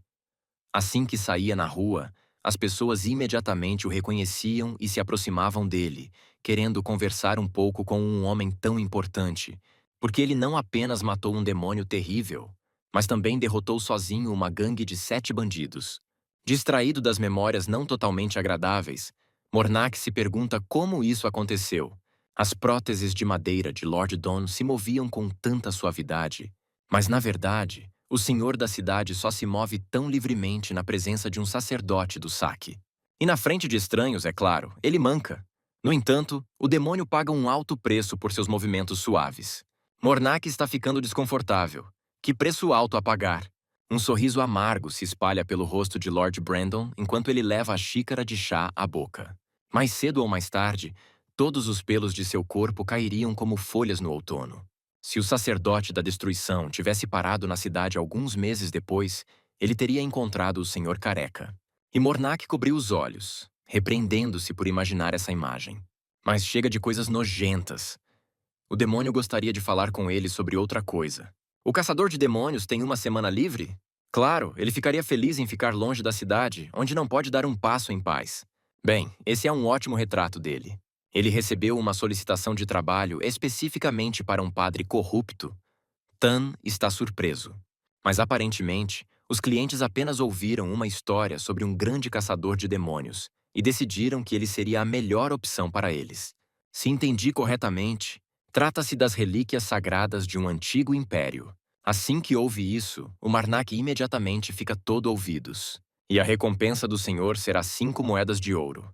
Assim que saía na rua, as pessoas imediatamente o reconheciam e se aproximavam dele, querendo conversar um pouco com um homem tão importante, porque ele não apenas matou um demônio terrível, mas também derrotou sozinho uma gangue de 7 bandidos. Distraído das memórias não totalmente agradáveis, Mornak se pergunta como isso aconteceu. As próteses de madeira de Lord Dawn se moviam com tanta suavidade, mas na verdade, o senhor da cidade só se move tão livremente na presença de um sacerdote do saque. E na frente de estranhos, é claro, ele manca. No entanto, o demônio paga um alto preço por seus movimentos suaves. Mornak está ficando desconfortável. Que preço alto a pagar? Um sorriso amargo se espalha pelo rosto de Lord Brandon enquanto ele leva a xícara de chá à boca. Mais cedo ou mais tarde, todos os pelos de seu corpo cairiam como folhas no outono. Se o sacerdote da destruição tivesse parado na cidade alguns meses depois, ele teria encontrado o Senhor Careca. E Mornak cobriu os olhos, repreendendo-se por imaginar essa imagem. Mas chega de coisas nojentas. O demônio gostaria de falar com ele sobre outra coisa. O caçador de demônios tem uma semana livre? Claro, ele ficaria feliz em ficar longe da cidade, onde não pode dar um passo em paz. Bem, esse é um ótimo retrato dele. Ele recebeu uma solicitação de trabalho especificamente para um padre corrupto. Tan está surpreso. Mas aparentemente, os clientes apenas ouviram uma história sobre um grande caçador de demônios e decidiram que ele seria a melhor opção para eles. Se entendi corretamente, trata-se das relíquias sagradas de um antigo império. Assim que ouve isso, o Marnak imediatamente fica todo ouvidos. E a recompensa do senhor será 5 moedas de ouro.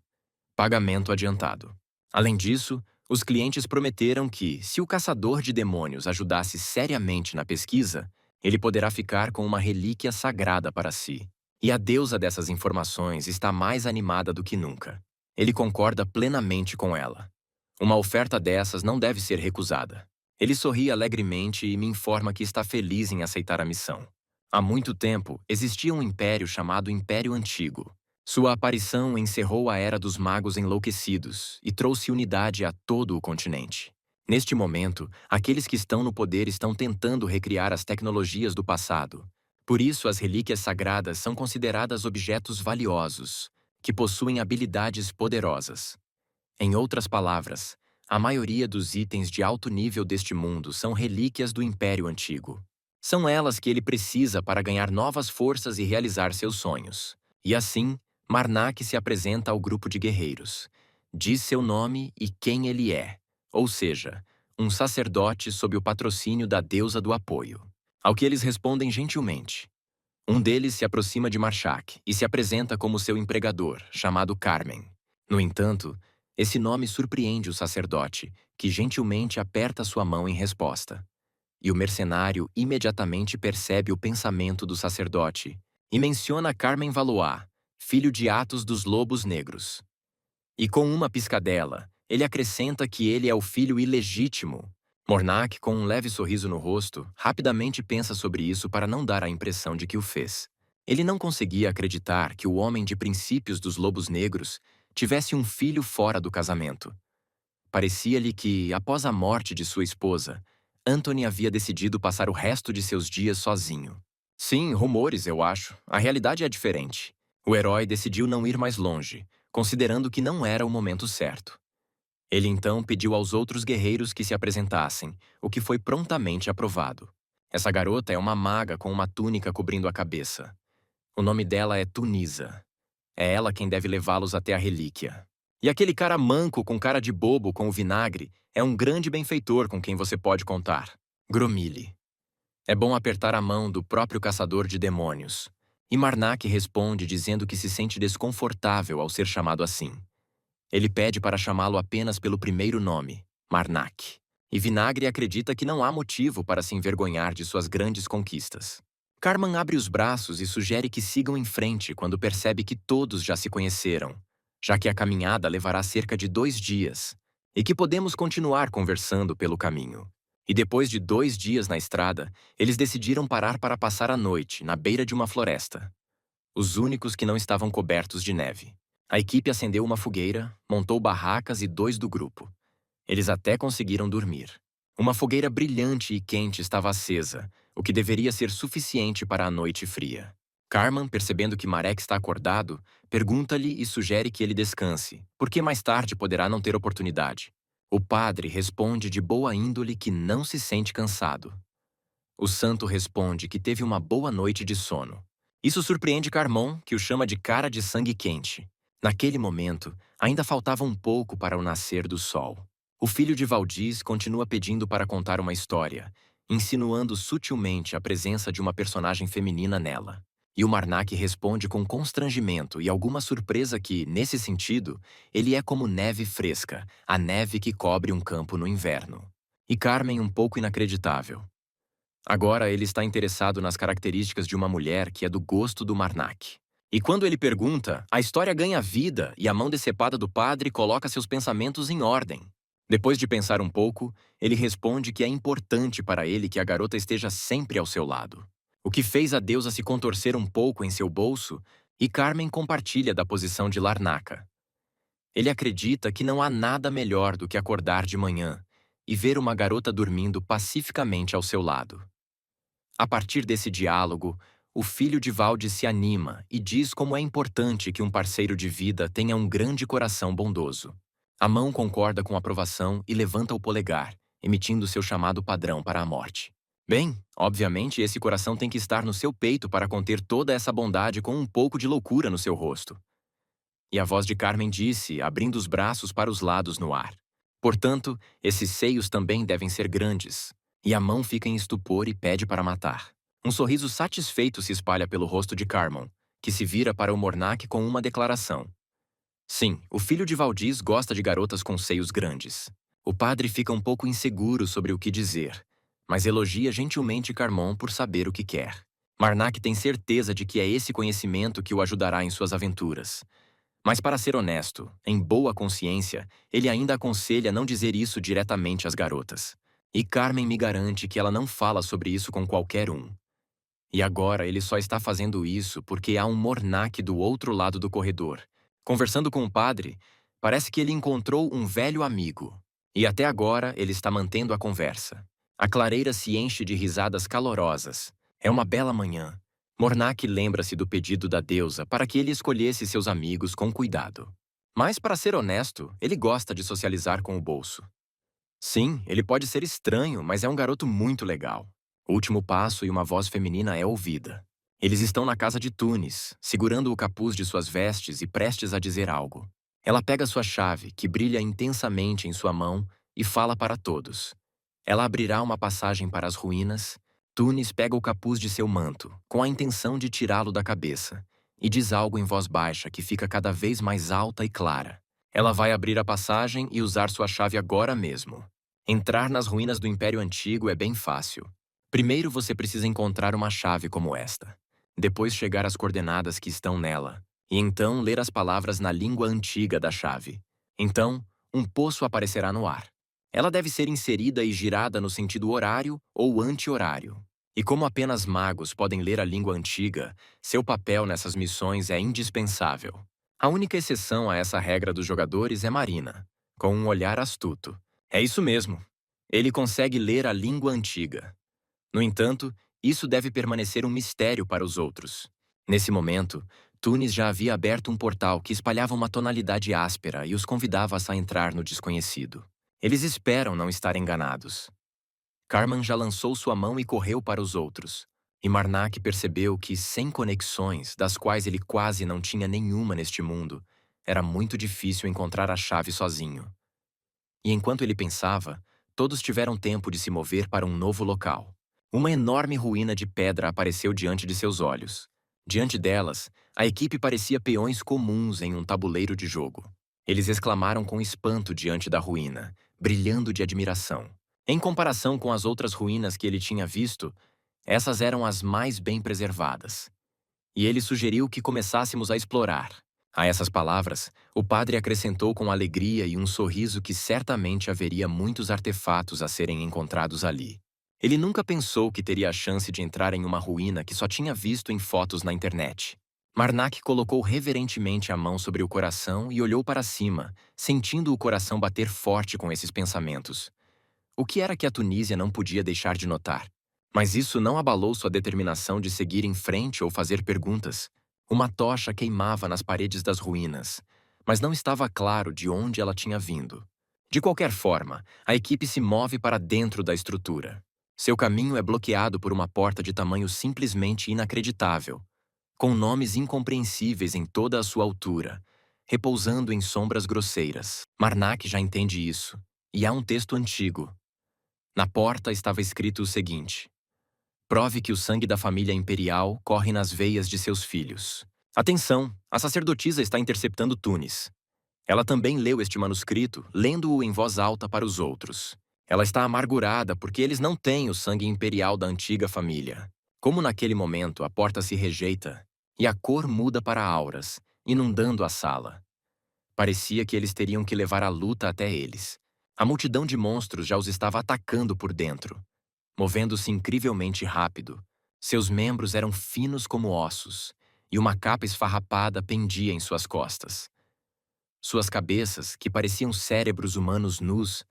Pagamento adiantado. Além disso, os clientes prometeram que, se o caçador de demônios ajudasse seriamente na pesquisa, ele poderá ficar com uma relíquia sagrada para si. E a deusa dessas informações está mais animada do que nunca. Ele concorda plenamente com ela. Uma oferta dessas não deve ser recusada. Ele sorri alegremente e me informa que está feliz em aceitar a missão. Há muito tempo, existia um império chamado Império Antigo. Sua aparição encerrou a Era dos Magos Enlouquecidos e trouxe unidade a todo o continente. Neste momento, aqueles que estão no poder estão tentando recriar as tecnologias do passado. Por isso, as relíquias sagradas são consideradas objetos valiosos, que possuem habilidades poderosas. Em outras palavras, a maioria dos itens de alto nível deste mundo são relíquias do Império Antigo. São elas que ele precisa para ganhar novas forças e realizar seus sonhos. E assim, Marnak se apresenta ao grupo de guerreiros. Diz seu nome e quem ele é, ou seja, um sacerdote sob o patrocínio da deusa do apoio. Ao que eles respondem gentilmente. Um deles se aproxima de Marshak e se apresenta como seu empregador, chamado Carmen. No entanto, esse nome surpreende o sacerdote, que gentilmente aperta sua mão em resposta. E o mercenário imediatamente percebe o pensamento do sacerdote e menciona Carmen Valois, filho de Atos dos Lobos Negros. E com uma piscadela, ele acrescenta que ele é o filho ilegítimo. Mornak, com um leve sorriso no rosto, rapidamente pensa sobre isso para não dar a impressão de que o fez. Ele não conseguia acreditar que o homem de princípios dos Lobos Negros tivesse um filho fora do casamento. Parecia-lhe que, após a morte de sua esposa, Anthony havia decidido passar o resto de seus dias sozinho. Sim, rumores, eu acho. A realidade é diferente. O herói decidiu não ir mais longe, considerando que não era o momento certo. Ele então pediu aos outros guerreiros que se apresentassem, o que foi prontamente aprovado. Essa garota é uma maga com uma túnica cobrindo a cabeça. O nome dela é Tunisa. É ela quem deve levá-los até a relíquia. E aquele cara manco com cara de bobo com o vinagre é um grande benfeitor com quem você pode contar. Gromile. É bom apertar a mão do próprio caçador de demônios. E Marnak responde dizendo que se sente desconfortável ao ser chamado assim. Ele pede para chamá-lo apenas pelo primeiro nome, Marnak. E Vinagre acredita que não há motivo para se envergonhar de suas grandes conquistas. Carmen abre os braços e sugere que sigam em frente quando percebe que todos já se conheceram, já que a caminhada levará cerca de 2 dias, e que podemos continuar conversando pelo caminho. E depois de 2 dias na estrada, eles decidiram parar para passar a noite, na beira de uma floresta. Os únicos que não estavam cobertos de neve. A equipe acendeu uma fogueira, montou barracas e 2 do grupo. Eles até conseguiram dormir. Uma fogueira brilhante e quente estava acesa, o que deveria ser suficiente para a noite fria. Carmen, percebendo que Marek está acordado, pergunta-lhe e sugere que ele descanse, porque mais tarde poderá não ter oportunidade. O padre responde de boa índole que não se sente cansado. O santo responde que teve uma boa noite de sono. Isso surpreende Carmon, que o chama de cara de sangue quente. Naquele momento, ainda faltava um pouco para o nascer do sol. O filho de Valdis continua pedindo para contar uma história, insinuando sutilmente a presença de uma personagem feminina nela. E o Marnak responde com constrangimento e alguma surpresa que, nesse sentido, ele é como neve fresca, a neve que cobre um campo no inverno. E Carmen um pouco inacreditável. Agora ele está interessado nas características de uma mulher que é do gosto do Marnak. E quando ele pergunta, a história ganha vida e a mão decepada do padre coloca seus pensamentos em ordem. Depois de pensar um pouco, ele responde que é importante para ele que a garota esteja sempre ao seu lado. O que fez a deusa se contorcer um pouco em seu bolso, e Carmen compartilha da posição de Larnaca. Ele acredita que não há nada melhor do que acordar de manhã e ver uma garota dormindo pacificamente ao seu lado. A partir desse diálogo, o filho de Valde se anima e diz como é importante que um parceiro de vida tenha um grande coração bondoso. Amon concorda com aprovação e levanta o polegar, emitindo seu chamado padrão para a morte. Bem, obviamente esse coração tem que estar no seu peito para conter toda essa bondade com um pouco de loucura no seu rosto. E a voz de Carmen disse, abrindo os braços para os lados no ar. Portanto, esses seios também devem ser grandes. E a mão fica em estupor e pede para matar. Um sorriso satisfeito se espalha pelo rosto de Carmen, que se vira para o Mornac com uma declaração. Sim, o filho de Valdiz gosta de garotas com seios grandes. O padre fica um pouco inseguro sobre o que dizer, mas elogia gentilmente Carmon por saber o que quer. Marnac tem certeza de que é esse conhecimento que o ajudará em suas aventuras. Mas para ser honesto, em boa consciência, ele ainda aconselha não dizer isso diretamente às garotas. E Carmen me garante que ela não fala sobre isso com qualquer um. E agora ele só está fazendo isso porque há um Mornac do outro lado do corredor. Conversando com o padre, parece que ele encontrou um velho amigo. E até agora ele está mantendo a conversa. A clareira se enche de risadas calorosas. É uma bela manhã. Mornac lembra-se do pedido da deusa para que ele escolhesse seus amigos com cuidado. Mas, para ser honesto, ele gosta de socializar com o bolso. Sim, ele pode ser estranho, mas é um garoto muito legal. O último passo e uma voz feminina é ouvida. Eles estão na casa de Tunis, segurando o capuz de suas vestes e prestes a dizer algo. Ela pega sua chave, que brilha intensamente em sua mão, e fala para todos. Ela abrirá uma passagem para as ruínas. Tunis pega o capuz de seu manto, com a intenção de tirá-lo da cabeça, e diz algo em voz baixa que fica cada vez mais alta e clara. Ela vai abrir a passagem e usar sua chave agora mesmo. Entrar nas ruínas do Império Antigo é bem fácil. Primeiro você precisa encontrar uma chave como esta. Depois chegar às coordenadas que estão nela. E então ler as palavras na língua antiga da chave. Então, um poço aparecerá no ar. Ela deve ser inserida e girada no sentido horário ou anti-horário. E como apenas magos podem ler a língua antiga, seu papel nessas missões é indispensável. A única exceção a essa regra dos jogadores é Marina, com um olhar astuto. É isso mesmo. Ele consegue ler a língua antiga. No entanto, isso deve permanecer um mistério para os outros. Nesse momento, Tunis já havia aberto um portal que espalhava uma tonalidade áspera e os convidava a entrar no desconhecido. Eles esperam não estar enganados. Carmen já lançou sua mão e correu para os outros. E Marnac percebeu que, sem conexões, das quais ele quase não tinha nenhuma neste mundo, era muito difícil encontrar a chave sozinho. E enquanto ele pensava, todos tiveram tempo de se mover para um novo local. Uma enorme ruína de pedra apareceu diante de seus olhos. Diante delas, a equipe parecia peões comuns em um tabuleiro de jogo. Eles exclamaram com espanto diante da ruína, brilhando de admiração. Em comparação com as outras ruínas que ele tinha visto, essas eram as mais bem preservadas. E ele sugeriu que começássemos a explorar. A essas palavras, o padre acrescentou com alegria e um sorriso que certamente haveria muitos artefatos a serem encontrados ali. Ele nunca pensou que teria a chance de entrar em uma ruína que só tinha visto em fotos na internet. Marnac colocou reverentemente a mão sobre o coração e olhou para cima, sentindo o coração bater forte com esses pensamentos. O que era que a Tunísia não podia deixar de notar? Mas isso não abalou sua determinação de seguir em frente ou fazer perguntas. Uma tocha queimava nas paredes das ruínas, mas não estava claro de onde ela tinha vindo. De qualquer forma, a equipe se move para dentro da estrutura. Seu caminho é bloqueado por uma porta de tamanho simplesmente inacreditável, com nomes incompreensíveis em toda a sua altura, repousando em sombras grosseiras. Marnac já entende isso, e há um texto antigo. Na porta estava escrito o seguinte: prove que o sangue da família imperial corre nas veias de seus filhos. Atenção, a sacerdotisa está interceptando Tunis. Ela também leu este manuscrito, lendo-o em voz alta para os outros. Ela está amargurada porque eles não têm o sangue imperial da antiga família. Como naquele momento a porta se rejeita e a cor muda para auras, inundando a sala. Parecia que eles teriam que levar a luta até eles. A multidão de monstros já os estava atacando por dentro, movendo-se incrivelmente rápido. Seus membros eram finos como ossos, e uma capa esfarrapada pendia em suas costas. Suas cabeças, que pareciam cérebros humanos nus,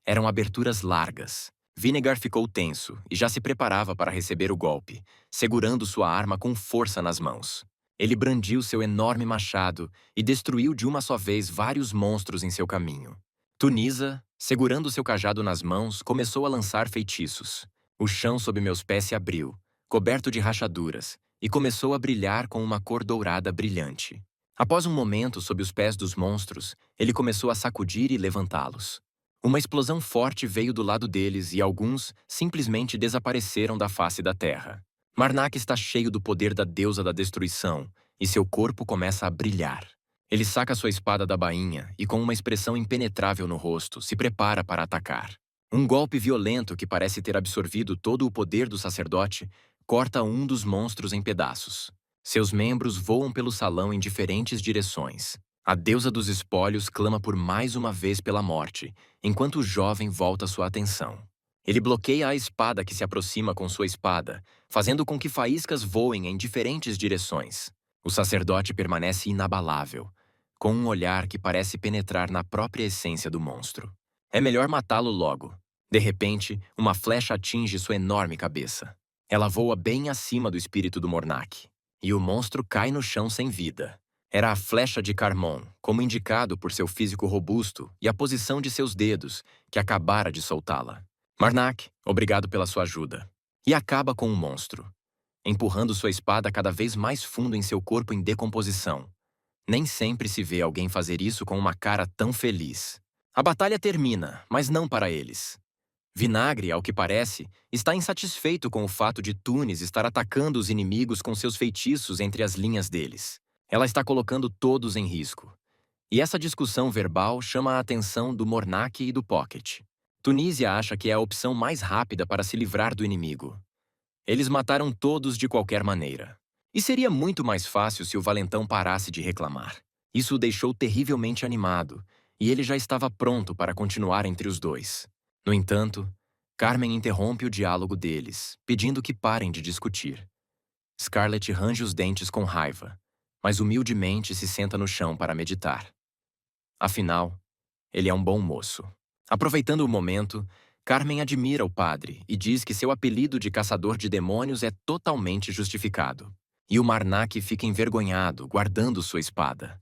eram aberturas largas, Vinegar ficou tenso e já se preparava para receber o golpe, segurando sua arma com força nas mãos. Ele brandiu seu enorme machado e destruiu de uma só vez vários monstros em seu caminho. Tunisa, segurando seu cajado nas mãos, começou a lançar feitiços. O chão sob meus pés se abriu, coberto de rachaduras, e começou a brilhar com uma cor dourada brilhante. Após um momento sob os pés dos monstros, ele começou a sacudir e levantá-los. Uma explosão forte veio do lado deles e alguns simplesmente desapareceram da face da terra. Marnak está cheio do poder da deusa da destruição e seu corpo começa a brilhar. Ele saca sua espada da bainha e, com uma expressão impenetrável no rosto, se prepara para atacar. Um golpe violento que parece ter absorvido todo o poder do sacerdote corta um dos monstros em pedaços. Seus membros voam pelo salão em diferentes direções. A deusa dos espólios clama por mais uma vez pela morte, enquanto o jovem volta sua atenção. Ele bloqueia a espada que se aproxima com sua espada, fazendo com que faíscas voem em diferentes direções. O sacerdote permanece inabalável, com um olhar que parece penetrar na própria essência do monstro. É melhor matá-lo logo. De repente, uma flecha atinge sua enorme cabeça. Ela voa bem acima do espírito do Mornak, e o monstro cai no chão sem vida. Era a flecha de Carmon, como indicado por seu físico robusto e a posição de seus dedos, que acabara de soltá-la. Marnak, obrigado pela sua ajuda. E acaba com o monstro, empurrando sua espada cada vez mais fundo em seu corpo em decomposição. Nem sempre se vê alguém fazer isso com uma cara tão feliz. A batalha termina, mas não para eles. Vinagre, ao que parece, está insatisfeito com o fato de Tunis estar atacando os inimigos com seus feitiços entre as linhas deles. Ela está colocando todos em risco. E essa discussão verbal chama a atenção do Mornak e do Pocket. Tunísia acha que é a opção mais rápida para se livrar do inimigo. Eles mataram todos de qualquer maneira. E seria muito mais fácil se o valentão parasse de reclamar. Isso o deixou terrivelmente animado, e ele já estava pronto para continuar entre os dois. No entanto, Carmen interrompe o diálogo deles, pedindo que parem de discutir. Scarlett range os dentes com raiva, mas humildemente se senta no chão para meditar. Afinal, ele é um bom moço. Aproveitando o momento, Carmen admira o padre e diz que seu apelido de caçador de demônios é totalmente justificado. E o Marnak fica envergonhado, guardando sua espada.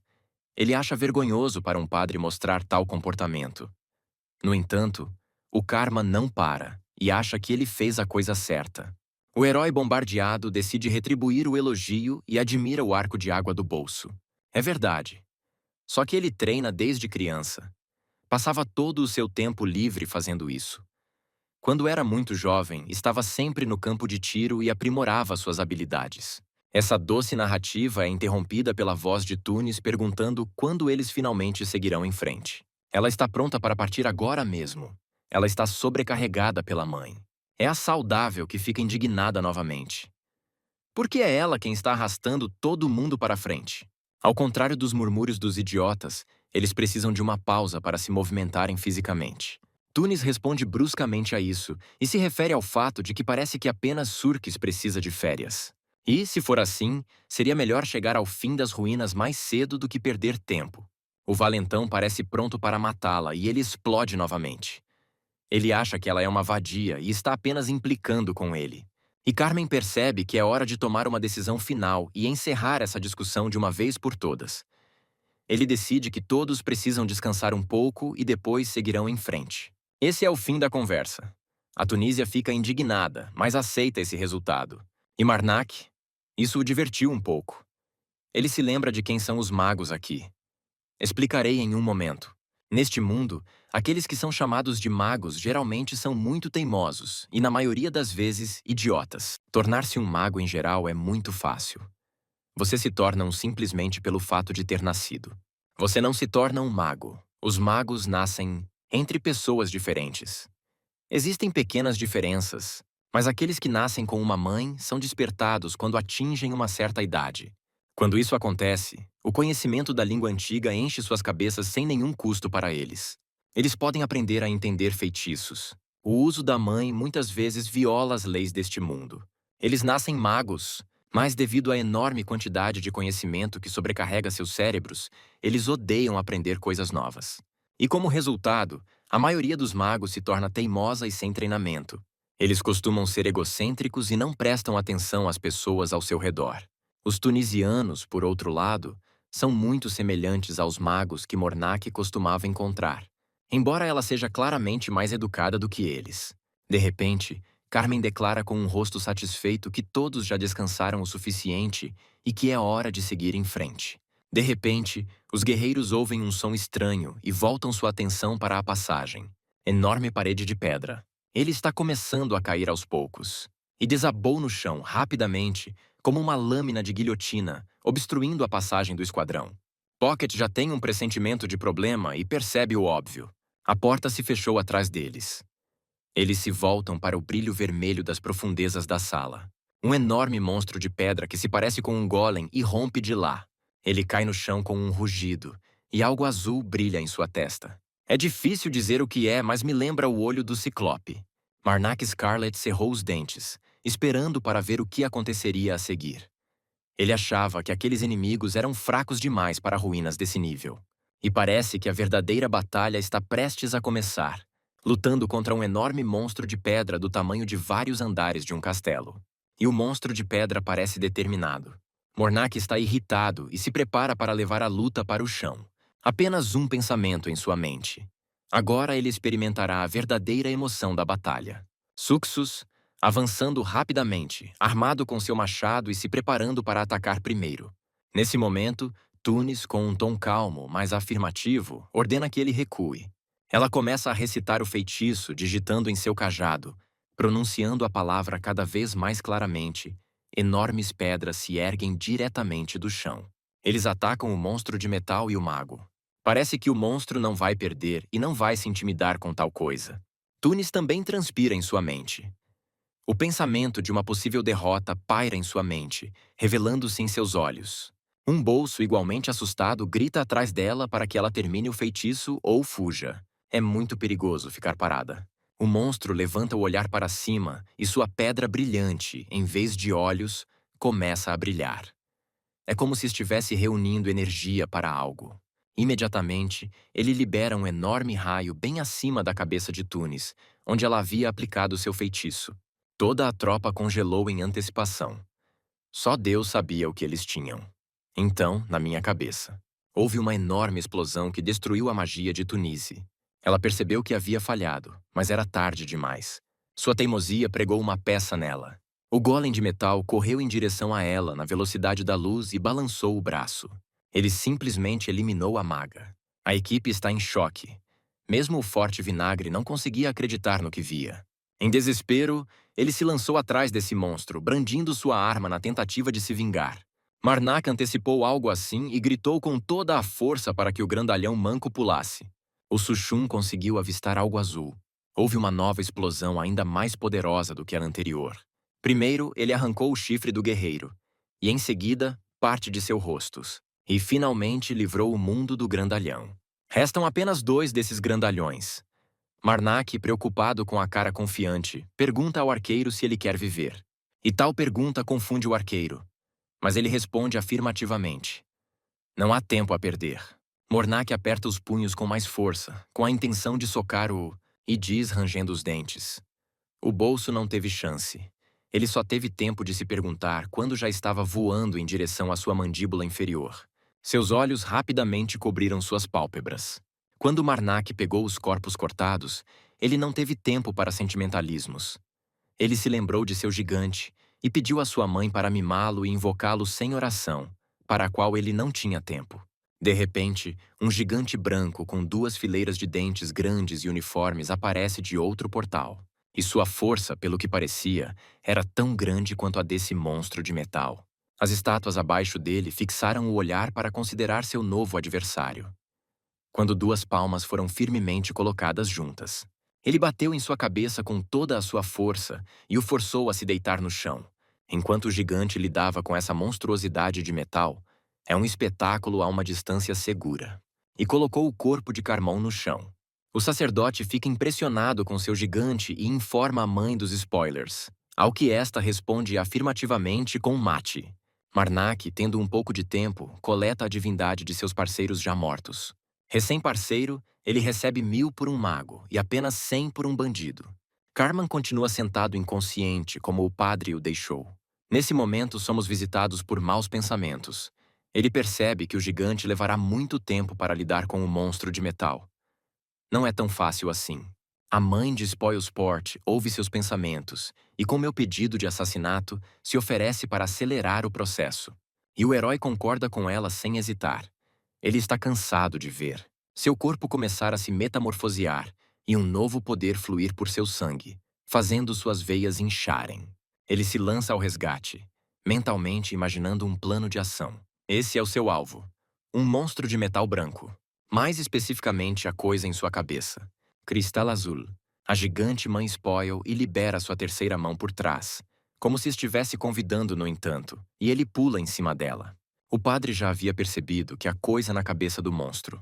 Ele acha vergonhoso para um padre mostrar tal comportamento. No entanto, o karma não para e acha que ele fez a coisa certa. O herói bombardeado decide retribuir o elogio e admira o arco de água do bolso. É verdade. Só que ele treina desde criança. Passava todo o seu tempo livre fazendo isso. Quando era muito jovem, estava sempre no campo de tiro e aprimorava suas habilidades. Essa doce narrativa é interrompida pela voz de Tunis perguntando quando eles finalmente seguirão em frente. Ela está pronta para partir agora mesmo. Ela está sobrecarregada pela mãe. É a saudável que fica indignada novamente. Porque é ela quem está arrastando todo mundo para frente. Ao contrário dos murmúrios dos idiotas, eles precisam de uma pausa para se movimentarem fisicamente. Tunis responde bruscamente a isso e se refere ao fato de que parece que apenas Surkis precisa de férias. E, se for assim, seria melhor chegar ao fim das ruínas mais cedo do que perder tempo. O valentão parece pronto para matá-la e ele explode novamente. Ele acha que ela é uma vadia e está apenas implicando com ele. E Carmen percebe que é hora de tomar uma decisão final e encerrar essa discussão de uma vez por todas. Ele decide que todos precisam descansar um pouco e depois seguirão em frente. Esse é o fim da conversa. A Tunísia fica indignada, mas aceita esse resultado. E Marnak? Isso o divertiu um pouco. Ele se lembra de quem são os magos aqui. Explicarei em um momento. Neste mundo, aqueles que são chamados de magos geralmente são muito teimosos e, na maioria das vezes, idiotas. Tornar-se um mago em geral é muito fácil. Você se torna um simplesmente pelo fato de ter nascido. Você não se torna um mago. Os magos nascem entre pessoas diferentes. Existem pequenas diferenças, mas aqueles que nascem com uma mãe são despertados quando atingem uma certa idade. Quando isso acontece, o conhecimento da língua antiga enche suas cabeças sem nenhum custo para eles. Eles podem aprender a entender feitiços. O uso da mãe muitas vezes viola as leis deste mundo. Eles nascem magos, mas devido à enorme quantidade de conhecimento que sobrecarrega seus cérebros, eles odeiam aprender coisas novas. E como resultado, A maioria dos magos se torna teimosa e sem treinamento. Eles costumam ser egocêntricos e não prestam atenção às pessoas ao seu redor. Os tunisianos, por outro lado, são muito semelhantes aos magos que Mornak costumava encontrar, embora ela seja claramente mais educada do que eles. De repente, Carmen declara com um rosto satisfeito que todos já descansaram o suficiente e que é hora de seguir em frente. De repente, os guerreiros ouvem um som estranho e voltam sua atenção para a passagem. Enorme parede de pedra. Ele está começando a cair aos poucos. E desabou no chão rapidamente, como uma lâmina de guilhotina, obstruindo a passagem do esquadrão. Pocket já tem um pressentimento de problema e percebe o óbvio. A porta se fechou atrás deles. Eles se voltam para o brilho vermelho das profundezas da sala. Um enorme monstro de pedra que se parece com um golem irrompe de lá. Ele cai no chão com um rugido, e algo azul brilha em sua testa. É difícil dizer o que é, mas me lembra o olho do Ciclope. Marnak Scarlet cerrou os dentes, esperando para ver o que aconteceria a seguir. Ele achava que aqueles inimigos eram fracos demais para ruínas desse nível. E parece que a verdadeira batalha está prestes a começar, lutando contra um enorme monstro de pedra do tamanho de vários andares de um castelo. E o monstro de pedra parece determinado. Mornak está irritado e se prepara para levar a luta para o chão. Apenas um pensamento em sua mente. Agora ele experimentará a verdadeira emoção da batalha. Suxus, avançando rapidamente, armado com seu machado e se preparando para atacar primeiro. Nesse momento, Tunis, com um tom calmo, mas afirmativo, ordena que ele recue. Ela começa a recitar o feitiço, digitando em seu cajado, pronunciando a palavra cada vez mais claramente. Enormes pedras se erguem diretamente do chão. Eles atacam o monstro de metal e o mago. Parece que o monstro não vai perder e não vai se intimidar com tal coisa. Tunis também transpira em sua mente. O pensamento de uma possível derrota paira em sua mente, revelando-se em seus olhos. Um bolso igualmente assustado grita atrás dela para que ela termine o feitiço ou fuja. É muito perigoso ficar parada. O monstro levanta o olhar para cima e sua pedra brilhante, em vez de olhos, começa a brilhar. É como se estivesse reunindo energia para algo. Imediatamente, ele libera um enorme raio bem acima da cabeça de Tunis, onde ela havia aplicado seu feitiço. Toda a tropa congelou em antecipação. Só Deus sabia o que eles tinham. Então, na minha cabeça, houve uma enorme explosão que destruiu a magia de Tunise. Ela percebeu que havia falhado, mas era tarde demais. Sua teimosia pregou uma peça nela. O golem de metal correu em direção a ela na velocidade da luz e balançou o braço. Ele simplesmente eliminou a maga. A equipe está em choque. Mesmo o forte vinagre não conseguia acreditar no que via. Em desespero, ele se lançou atrás desse monstro, brandindo sua arma na tentativa de se vingar. Marnak antecipou algo assim e gritou com toda a força para que o grandalhão manco pulasse. O Sushun conseguiu avistar algo azul. Houve uma nova explosão ainda mais poderosa do que a anterior. Primeiro, ele arrancou o chifre do guerreiro, e em seguida, parte de seu rosto, e finalmente livrou o mundo do grandalhão. Restam apenas 2 desses grandalhões. Marnak, preocupado com a cara confiante, pergunta ao arqueiro se ele quer viver. E tal pergunta confunde o arqueiro. Mas ele responde afirmativamente. Não há tempo a perder. Mornak aperta os punhos com mais força, com a intenção de socar e diz rangendo os dentes. O bolso não teve chance. Ele só teve tempo de se perguntar quando já estava voando em direção à sua mandíbula inferior. Seus olhos rapidamente cobriram suas pálpebras. Quando Marnak pegou os corpos cortados, ele não teve tempo para sentimentalismos. Ele se lembrou de seu gigante e pediu à sua mãe para mimá-lo e invocá-lo sem oração, para a qual ele não tinha tempo. De repente, um gigante branco com 2 fileiras de dentes grandes e uniformes aparece de outro portal. E sua força, pelo que parecia, era tão grande quanto a desse monstro de metal. As estátuas abaixo dele fixaram o olhar para considerar seu novo adversário. Quando 2 palmas foram firmemente colocadas juntas. Ele bateu em sua cabeça com toda a sua força e o forçou a se deitar no chão. Enquanto o gigante lidava com essa monstruosidade de metal, é um espetáculo a uma distância segura. E colocou o corpo de Carmão no chão. O sacerdote fica impressionado com seu gigante e informa a mãe dos spoilers, ao que esta responde afirmativamente com mate. Marnak, tendo um pouco de tempo, coleta a divindade de seus parceiros já mortos. Recém-parceiro, ele recebe 1000 por um mago e apenas 100 por um bandido. Carmen continua sentado inconsciente, como o padre o deixou. Nesse momento, somos visitados por maus pensamentos. Ele percebe que o gigante levará muito tempo para lidar com o monstro de metal. Não é tão fácil assim. A mãe de Spoilsport ouve seus pensamentos e, com meu pedido de assassinato, se oferece para acelerar o processo. E o herói concorda com ela sem hesitar. Ele está cansado de ver seu corpo começar a se metamorfosear e um novo poder fluir por seu sangue, fazendo suas veias incharem. Ele se lança ao resgate, mentalmente imaginando um plano de ação. Esse é o seu alvo: um monstro de metal branco. Mais especificamente, a coisa em sua cabeça. Cristal Azul. A gigante mãe Spoil e libera sua terceira mão por trás, como se estivesse convidando, no entanto, e ele pula em cima dela. O padre já havia percebido que a coisa na cabeça do monstro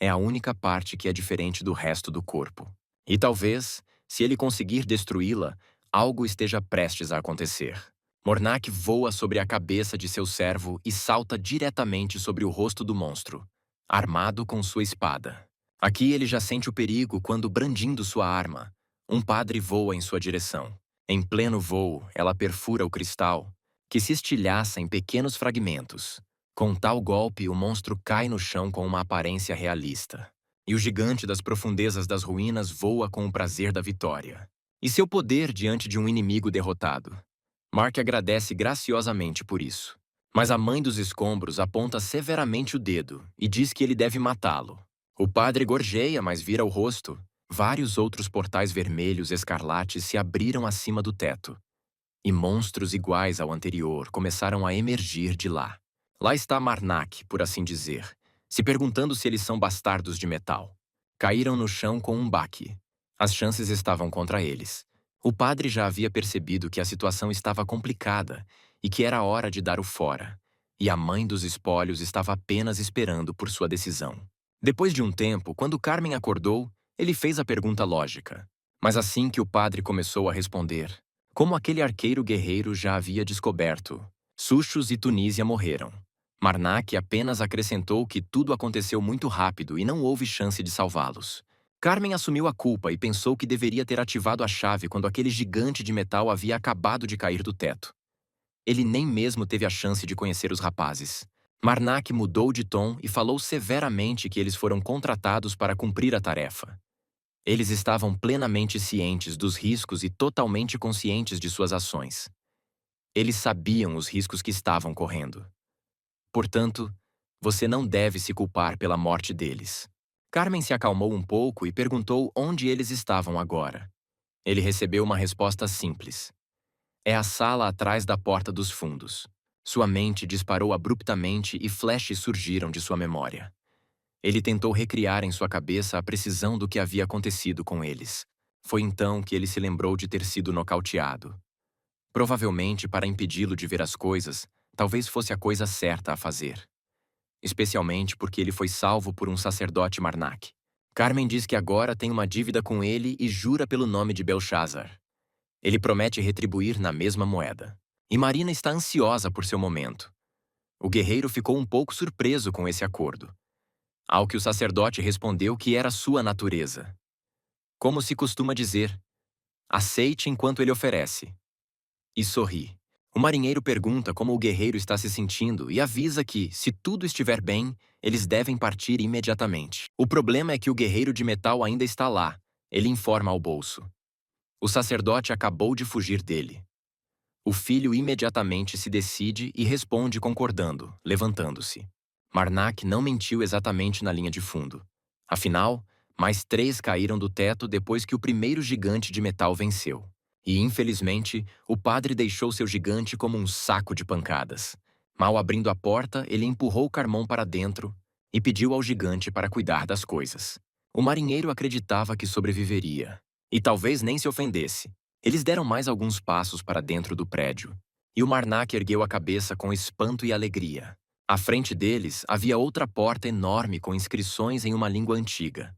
é a única parte que é diferente do resto do corpo. E talvez, se ele conseguir destruí-la, algo esteja prestes a acontecer. Mornak voa sobre a cabeça de seu servo e salta diretamente sobre o rosto do monstro, armado com sua espada. Aqui ele já sente o perigo quando, brandindo sua arma, um padre voa em sua direção. Em pleno voo, ela perfura o cristal, que se estilhaça em pequenos fragmentos. Com tal golpe, o monstro cai no chão com uma aparência realista. E o gigante das profundezas das ruínas voa com o prazer da vitória e seu poder diante de um inimigo derrotado. Mark agradece graciosamente por isso. Mas a mãe dos escombros aponta severamente o dedo e diz que ele deve matá-lo. O padre gorjeia, mas vira o rosto. Vários outros portais vermelhos escarlates se abriram acima do teto, e monstros iguais ao anterior começaram a emergir de lá. Lá está Marnak, por assim dizer, se perguntando se eles são bastardos de metal. Caíram no chão com um baque. As chances estavam contra eles. O padre já havia percebido que a situação estava complicada e que era hora de dar o fora. E a mãe dos espólios estava apenas esperando por sua decisão. Depois de um tempo, quando Carmen acordou, ele fez a pergunta lógica. Mas assim que o padre começou a responder, como aquele arqueiro guerreiro já havia descoberto, Suchos e Tunísia morreram. Marnak apenas acrescentou que tudo aconteceu muito rápido e não houve chance de salvá-los. Carmen assumiu a culpa e pensou que deveria ter ativado a chave quando aquele gigante de metal havia acabado de cair do teto. Ele nem mesmo teve a chance de conhecer os rapazes. Marnak mudou de tom e falou severamente que eles foram contratados para cumprir a tarefa. Eles estavam plenamente cientes dos riscos e totalmente conscientes de suas ações. Eles sabiam os riscos que estavam correndo. Portanto, você não deve se culpar pela morte deles. Carmen se acalmou um pouco e perguntou onde eles estavam agora. Ele recebeu uma resposta simples. É a sala atrás da porta dos fundos. Sua mente disparou abruptamente e flashes surgiram de sua memória. Ele tentou recriar em sua cabeça a precisão do que havia acontecido com eles. Foi então que ele se lembrou de ter sido nocauteado. Provavelmente para impedi-lo de ver as coisas, talvez fosse a coisa certa a fazer. Especialmente porque ele foi salvo por um sacerdote Marnak. Carmen diz que agora tem uma dívida com ele e jura pelo nome de Belshazzar. Ele promete retribuir na mesma moeda. E Marina está ansiosa por seu momento. O guerreiro ficou um pouco surpreso com esse acordo. Ao que o sacerdote respondeu que era sua natureza. Como se costuma dizer, aceite enquanto ele oferece. E sorri. O marinheiro pergunta como o guerreiro está se sentindo e avisa que, se tudo estiver bem, eles devem partir imediatamente. O problema é que o guerreiro de metal ainda está lá, ele informa ao bolso. O sacerdote acabou de fugir dele. O filho imediatamente se decide e responde concordando, levantando-se. Marnak não mentiu exatamente na linha de fundo. Afinal, mais 3 caíram do teto depois que o primeiro gigante de metal venceu. E, infelizmente, o padre deixou seu gigante como um saco de pancadas. Mal abrindo a porta, ele empurrou Carmon para dentro e pediu ao gigante para cuidar das coisas. O marinheiro acreditava que sobreviveria. E talvez nem se ofendesse. Eles deram mais alguns passos para dentro do prédio. E o Marnak ergueu a cabeça com espanto e alegria. À frente deles havia outra porta enorme com inscrições em uma língua antiga.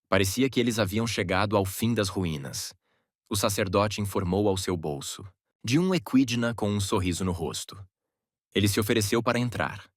Parecia que eles haviam chegado ao fim das ruínas. O sacerdote informou ao seu bolso, de um equidna com um sorriso no rosto. Ele se ofereceu para entrar.